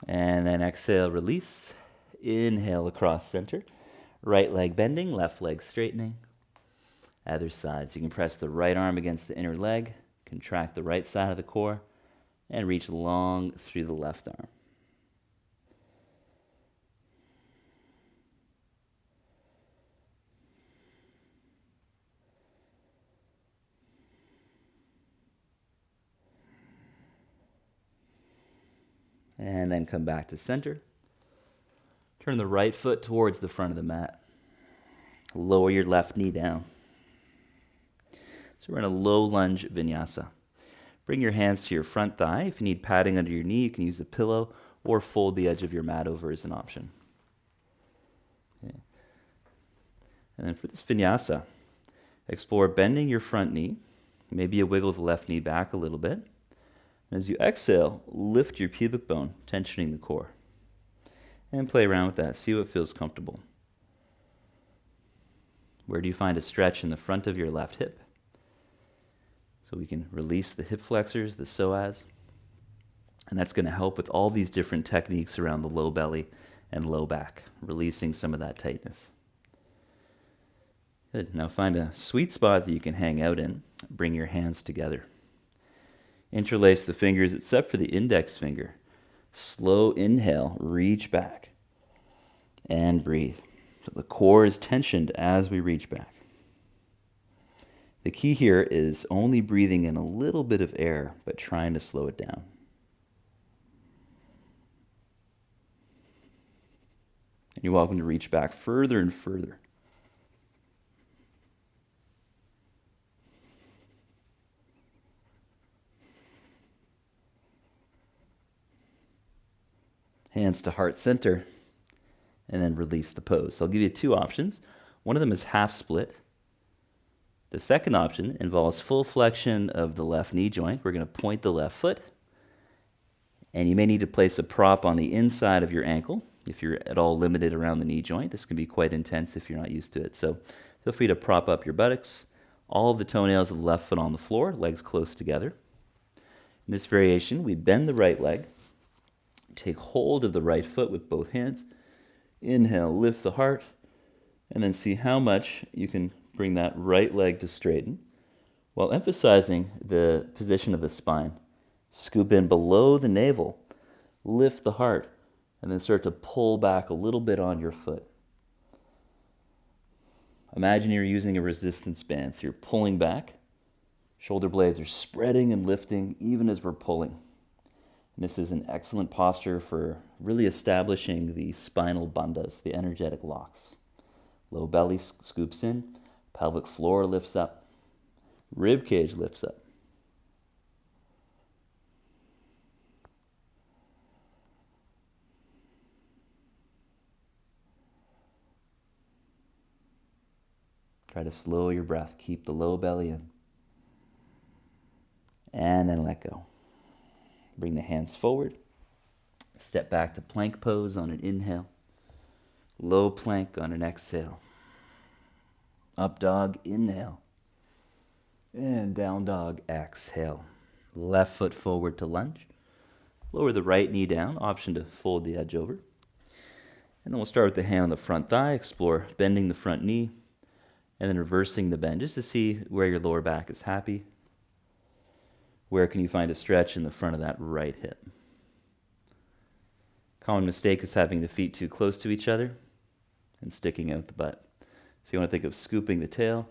A: And then exhale, release. Inhale across center. Right leg bending, left leg straightening. Other side. So you can press the right arm against the inner leg, contract the right side of the core, and reach long through the left arm. And then come back to center. Turn the right foot towards the front of the mat. Lower your left knee down. So we're in a low lunge vinyasa. Bring your hands to your front thigh. If you need padding under your knee, you can use a pillow or fold the edge of your mat over as an option. Okay. And then for this vinyasa, explore bending your front knee. Maybe you wiggle the left knee back a little bit. And as you exhale, lift your pubic bone, tensioning the core. And play around with that. See what feels comfortable. Where do you find a stretch in the front of your left hip? So we can release the hip flexors, the psoas. And that's going to help with all these different techniques around the low belly and low back, releasing some of that tightness. Good. Now find a sweet spot that you can hang out in. Bring your hands together. Interlace the fingers except for the index finger. Slow inhale, reach back. And breathe. So the core is tensioned as we reach back. The key here is only breathing in a little bit of air, but trying to slow it down. And you're welcome to reach back further and further. Hands to heart center, and then release the pose. So I'll give you two options. One of them is half split. The second option involves full flexion of the left knee joint. We're going to point the left foot, and you may need to place a prop on the inside of your ankle if you're at all limited around the knee joint. This can be quite intense if you're not used to it. So feel free to prop up your buttocks, all of the toenails of the left foot on the floor, legs close together. In this variation, we bend the right leg take hold of the right foot with both hands. Inhale, lift the heart, and then see how much you can bring that right leg to straighten while emphasizing the position of the spine. Scoop in below the navel, lift the heart, and then start to pull back a little bit on your foot. Imagine you're using a resistance band, so you're pulling back. Shoulder blades are spreading and lifting even as we're pulling. And this is an excellent posture for really establishing the spinal bandhas, the energetic locks. Low belly scoops in, pelvic floor lifts up, rib cage lifts up. Try to slow your breath. Keep the low belly in. And then let go. Bring the hands forward. Step back to plank pose on an inhale. Low plank on an exhale. Up dog, inhale. And down dog, exhale. Left foot forward to lunge. Lower the right knee down. Option to fold the edge over. And then we'll start with the hand on the front thigh. Explore bending the front knee. And then reversing the bend just to see where your lower back is happy. Where can you find a stretch in the front of that right hip? Common mistake is having the feet too close to each other and sticking out the butt. So you want to think of scooping the tail,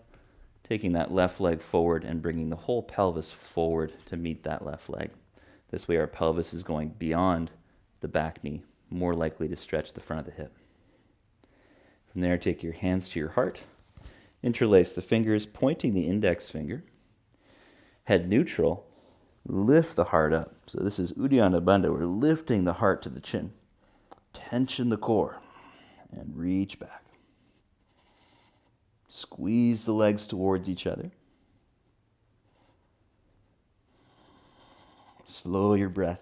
A: taking that left leg forward and bringing the whole pelvis forward to meet that left leg. This way our pelvis is going beyond the back knee, more likely to stretch the front of the hip. From there, take your hands to your heart. Interlace the fingers, pointing the index finger. Head neutral. Lift the heart up. So this is Uddiyana Bandha. We're lifting the heart to the chin. Tension the core. And reach back. Squeeze the legs towards each other. Slow your breath.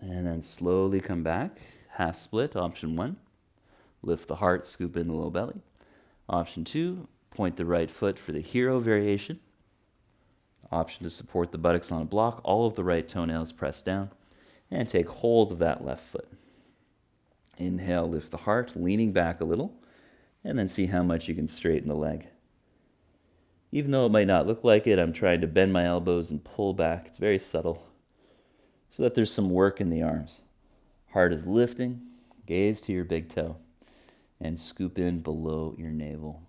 A: And then slowly come back. Half split, option 1. Lift the heart, scoop in the low belly. Option 2, point the right foot for the hero variation. Option to support the buttocks on a block, all of the right toenails pressed down. And take hold of that left foot. Inhale, lift the heart, leaning back a little. And then see how much you can straighten the leg. Even though it might not look like it, I'm trying to bend my elbows and pull back. It's very subtle, so that there's some work in the arms. Heart is lifting, gaze to your big toe, and scoop in below your navel.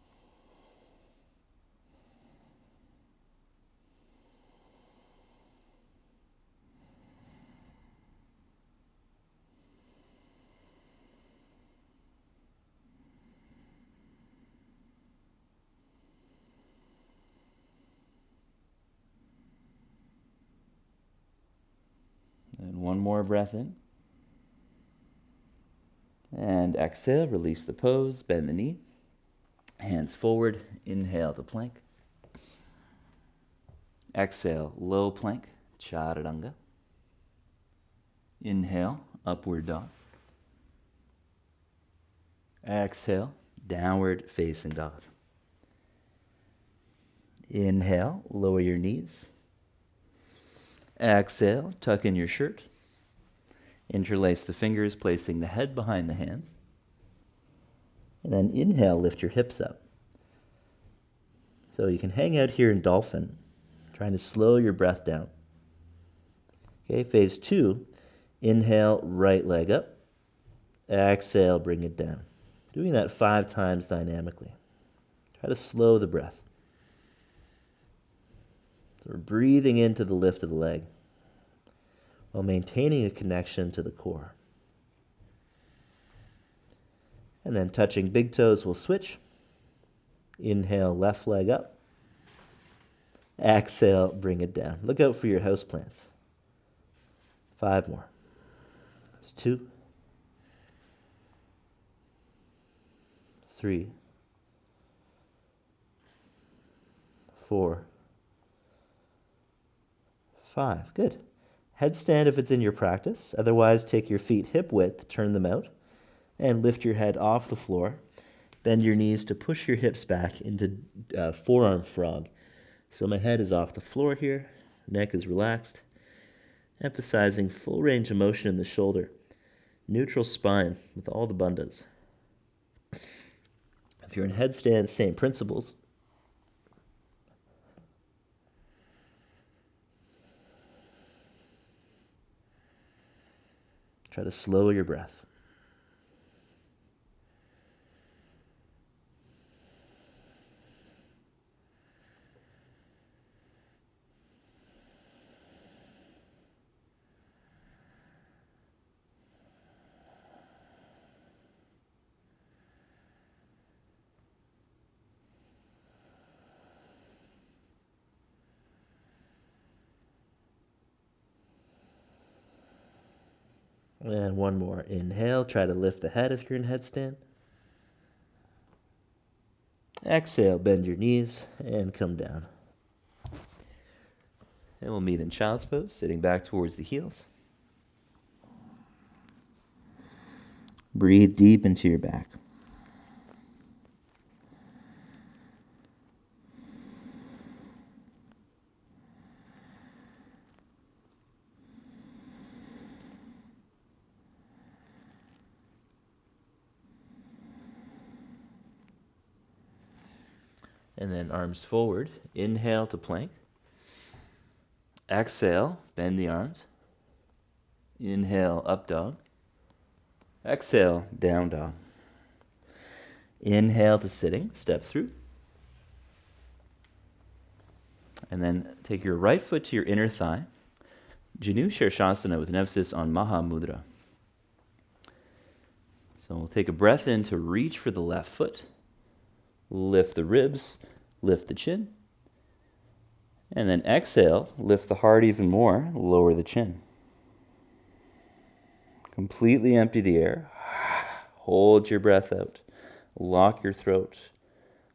A: And one more breath in. And exhale, release the pose, bend the knee. Hands forward, inhale to plank. Exhale, low plank, chaturanga. Inhale, upward dog. Exhale, downward facing dog. Inhale, lower your knees. Exhale, tuck in your shirt. Interlace the fingers, placing the head behind the hands. And then inhale, lift your hips up. So you can hang out here in dolphin, trying to slow your breath down. Okay, phase 2, inhale, right leg up. Exhale, bring it down. Doing that 5 times dynamically. Try to slow the breath. So we're breathing into the lift of the leg while maintaining a connection to the core. And then touching big toes, we'll switch. Inhale, left leg up. Exhale, bring it down. Look out for your house plants. 5 more. That's 2, 3, 4, 5. Good. Headstand if it's in your practice. Otherwise, take your feet hip width, turn them out, and lift your head off the floor.
B: Bend your knees to push your hips back into forearm frog. So my head is off the floor here, neck is relaxed, emphasizing full range of motion in the shoulder. Neutral spine with all the bandhas. If you're in headstand, same principles. Try to slow your breath. And one more. Inhale, try to lift the head if you're in headstand. Exhale, bend your knees and come down. And we'll meet in child's pose, sitting back towards the heels. Breathe deep into your back. And then arms forward. Inhale to plank. Exhale, bend the arms. Inhale, up dog. Exhale, down dog. Inhale to sitting, step through. And then take your right foot to your inner thigh. Janu Shirshasana with an emphasis on Maha Mudra. So we'll take a breath in to reach for the left foot. Lift the ribs, lift the chin. And then exhale, lift the heart even more, lower the chin. Completely empty the air. Hold your breath out. Lock your throat.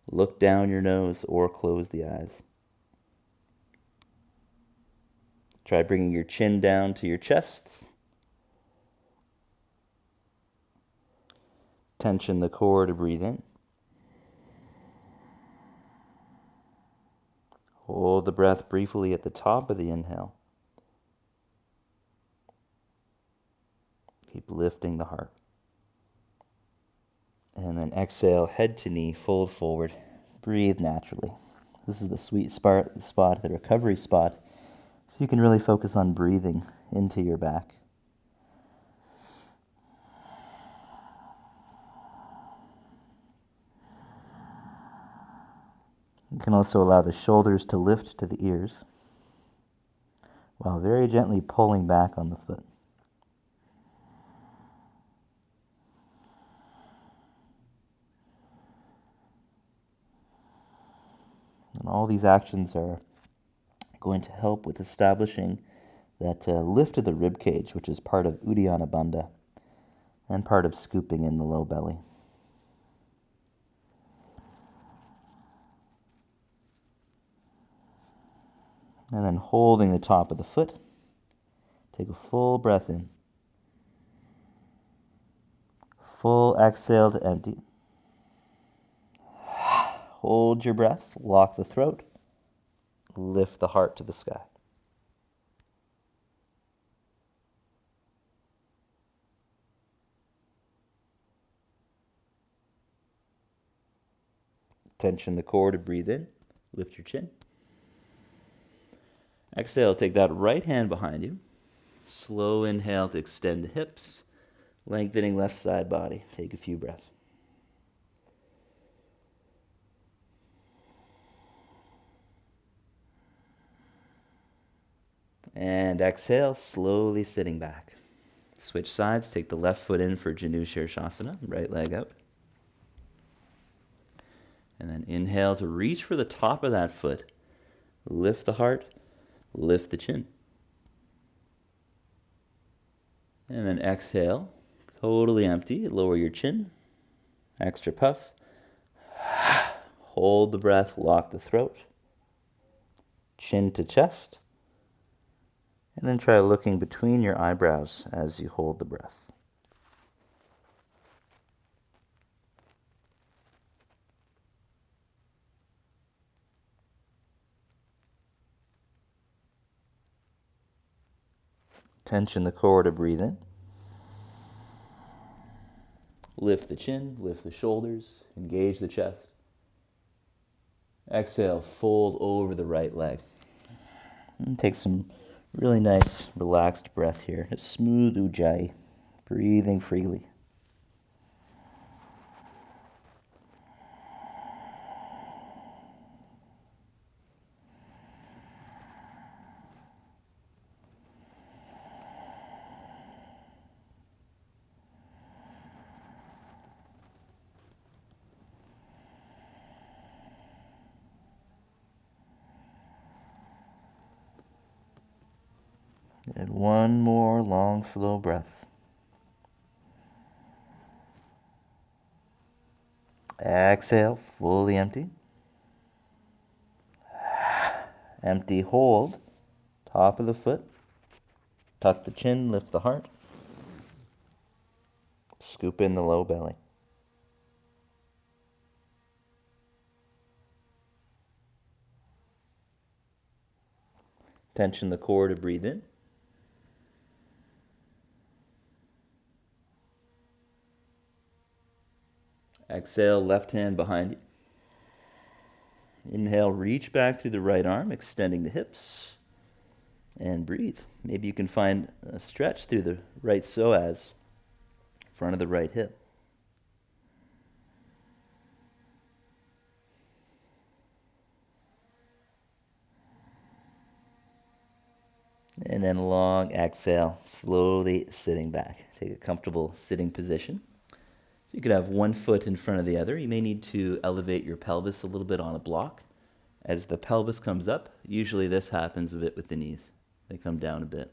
B: Look down your nose or close the eyes. Try bringing your chin down to your chest. Tension the core to breathe in. Hold the breath briefly at the top of the inhale. Keep lifting the heart. And then exhale, head to knee, fold forward. Breathe naturally. This is the sweet spot, the recovery spot, so you can really focus on breathing into your back. You can also allow the shoulders to lift to the ears while very gently pulling back on the foot. And all these actions are going to help with establishing that lift of the rib cage, which is part of Uddiyana Bandha and part of scooping in the low belly. And then holding the top of the foot, take a full breath in. Full exhale to empty. Hold your breath, lock the throat, lift the heart to the sky. Tension the core to breathe in, lift your chin. Exhale, take that right hand behind you. Slow inhale to extend the hips, lengthening left side body. Take a few breaths. And exhale, slowly sitting back. Switch sides, take the left foot in for Janu Shirshasana, right leg out. And then inhale to reach for the top of that foot. Lift the heart, lift the chin. And then exhale, totally empty, lower your chin. Extra puff. Hold the breath, lock the throat. Chin to chest. And then try looking between your eyebrows as you hold the breath. Tension the core to breathe in.
A: Lift the chin, lift the shoulders, engage the chest. Exhale, fold over the right leg.
B: And take some really nice relaxed breath here. A smooth ujjayi, breathing freely. And one more long, slow breath. Exhale, fully empty. Empty, hold. Top of the foot. Tuck the chin, lift the heart. Scoop in the low belly. Tension the core to breathe in.
A: Exhale, left hand behind you. Inhale, reach back through the right arm, extending the hips. And breathe. Maybe you can find a stretch through the right psoas, front of the right hip. And then long exhale, slowly sitting back. Take a comfortable sitting position. So you could have one foot in front of the other. You may need to elevate your pelvis a little bit on a block. As the pelvis comes up, usually this happens a bit with the knees. They come down a bit.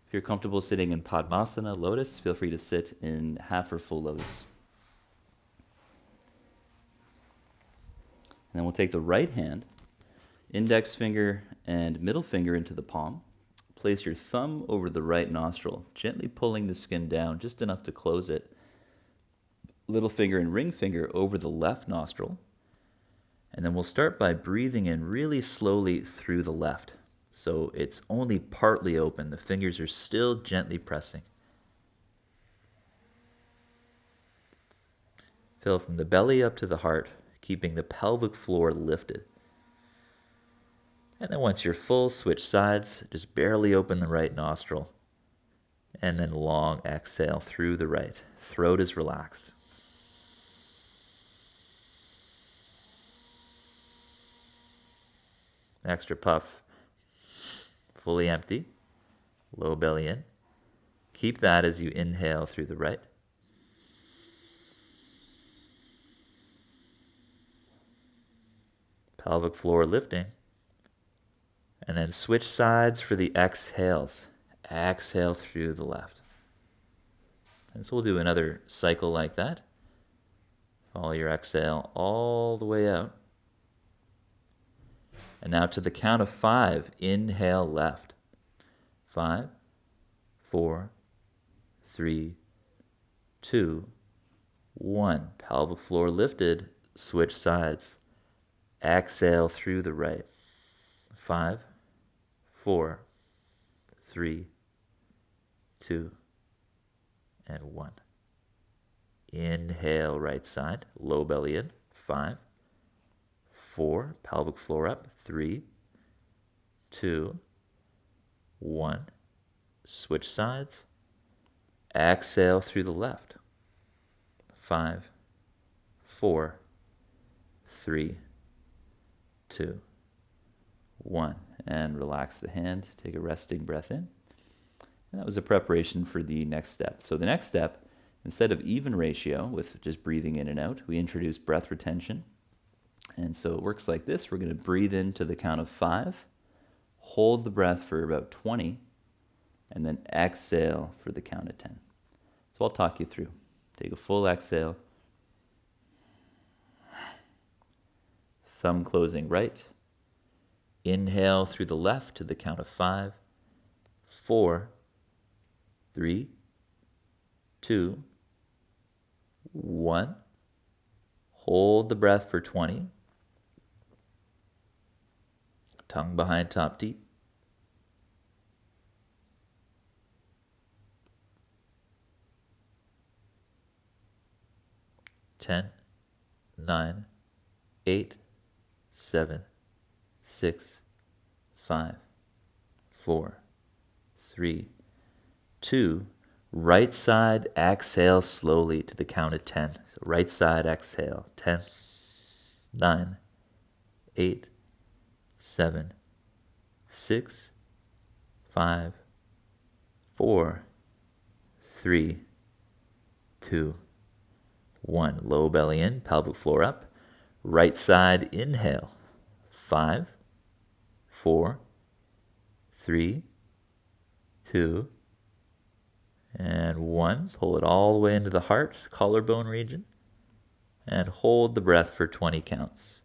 A: If you're comfortable sitting in Padmasana, lotus, feel free to sit in half or full lotus. And then we'll take the right hand, index finger and middle finger into the palm. Place your thumb over the right nostril, gently pulling the skin down just enough to close it. Little finger and ring finger over the left nostril. And then we'll start by breathing in really slowly through the left. So it's only partly open. The fingers are still gently pressing. Fill from the belly up to the heart, keeping the pelvic floor lifted. And then once you're full, switch sides. Just barely open the right nostril. And then long exhale through the right. Throat is relaxed. Extra puff. Fully empty. Low belly in. Keep that as you inhale through the right. Pelvic floor lifting. And then switch sides for the exhales. Exhale through the left. And so we'll do another cycle like that. Follow your exhale all the way out. And now to the count of 5, inhale left. 5, 4, 3, 2, 1. Pelvic floor lifted, switch sides. Exhale through the right. 5, 4, 3, 2, and 1. Inhale right side, low belly in. 5, 4, pelvic floor up. 3, 2, 1. Switch sides. Exhale through the left. 5, 4, 3, 2, 1. And relax the hand. Take a resting breath in. And that was a preparation for the next step. So the next step, instead of even ratio with just breathing in and out, we introduce breath retention. And so it works like this. We're going to breathe in to the count of 5, hold the breath for about 20, and then exhale for the count of 10. So I'll talk you through. Take a full exhale. Thumb closing right. Inhale through the left to the count of 5, 4, 3, 2, 1. Hold the breath for 20. Tongue behind top teeth. 10, 9, 8, 7, 6, 5, 4, 3, 2. Right side, exhale slowly to the count of 10. So right side, exhale. 10, 9, 8, 7, 6, 5, 4, 3, 2, 1. Low belly in, pelvic floor up. Right side, inhale. 5, 4, 3, 2, and 1. Pull it all the way into the heart, collarbone region, and hold the breath for 20 counts.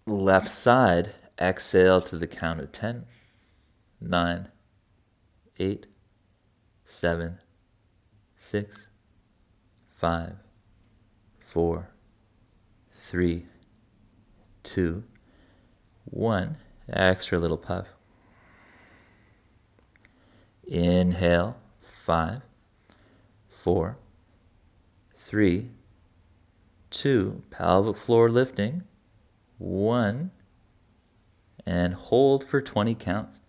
A: Left side, exhale to the count of 10, 9, 8, 7, 6, 5, 4, 3, 2, 1. Extra little puff. Inhale, 5, 4, 3, 2. Pelvic floor lifting. 1. And hold for 20 counts.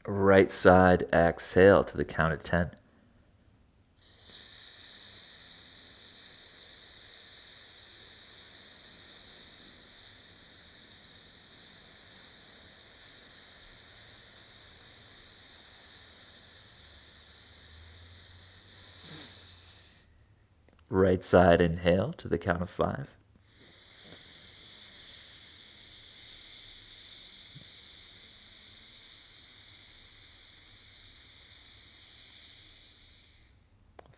A: Right side, exhale to the count of 10. Right side, inhale to the count of 5.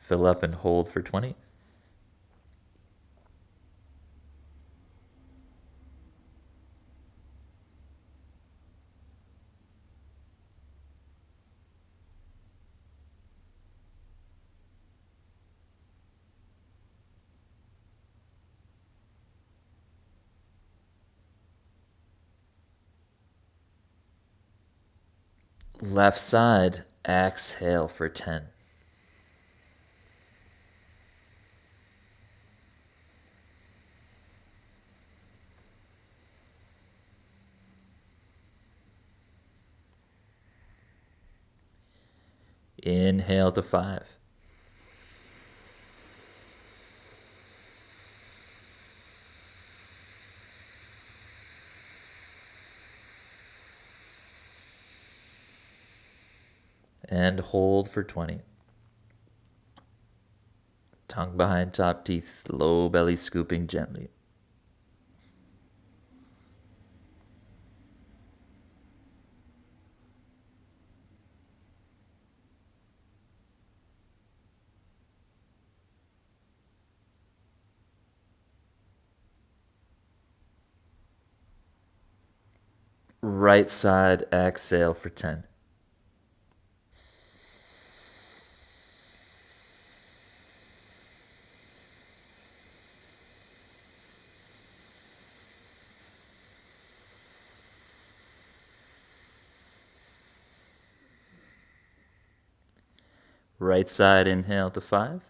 A: Fill up and hold for 20. Left side, exhale for 10. Inhale to 5. And hold for 20. Tongue behind top teeth, low belly scooping gently. Right side, exhale for 10. Right side, inhale to 5.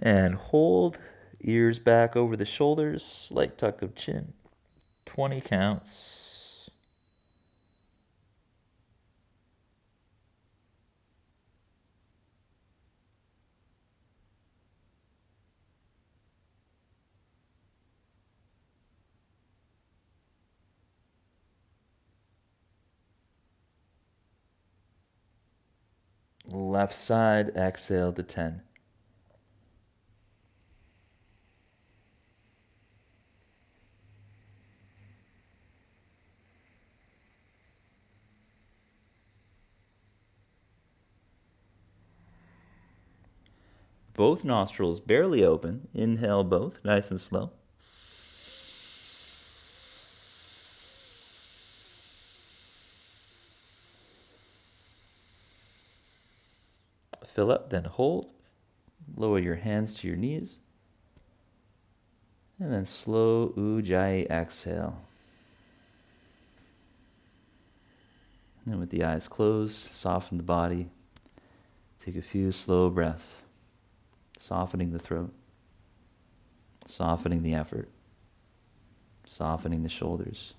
A: And hold, ears back over the shoulders, slight tuck of chin. 20 counts. Left side, exhale to 10. Both nostrils barely open. Inhale both, nice and slow. Fill up, then hold. Lower your hands to your knees. And then slow Ujjayi exhale. And with the eyes closed, soften the body. Take a few slow breaths, softening the throat, softening the effort, softening the shoulders.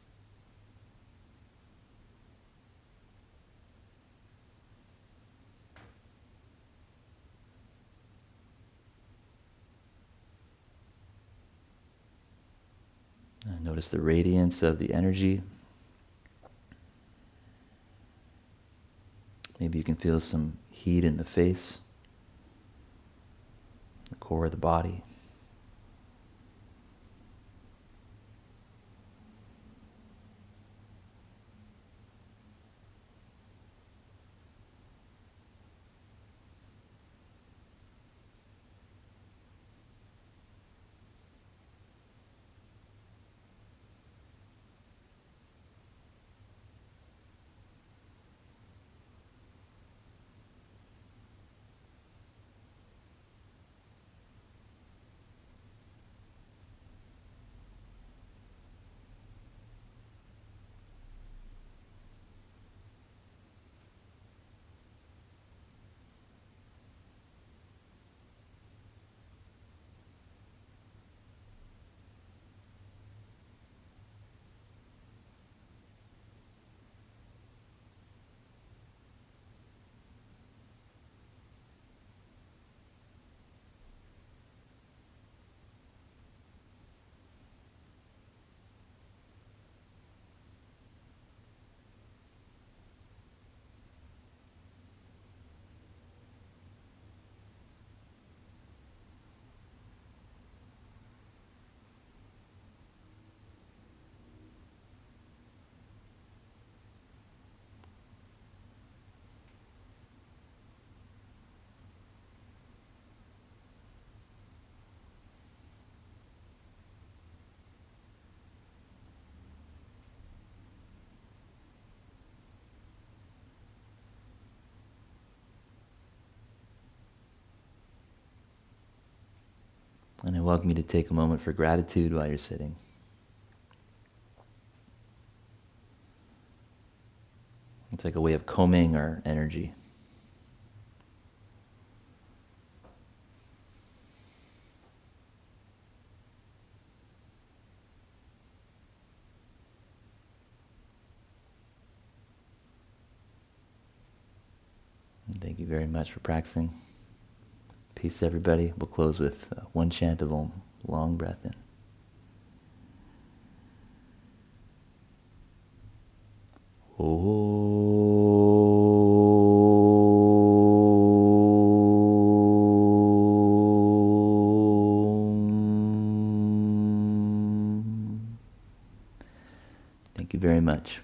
A: Notice the radiance of the energy. Maybe you can feel some heat in the face, the core of the body. And I welcome you to take a moment for gratitude while you're sitting. It's like a way of combing our energy. And thank you very much for practicing. Peace, everybody. We'll close with one chant of Om. Long breath in. Om. Thank you very much.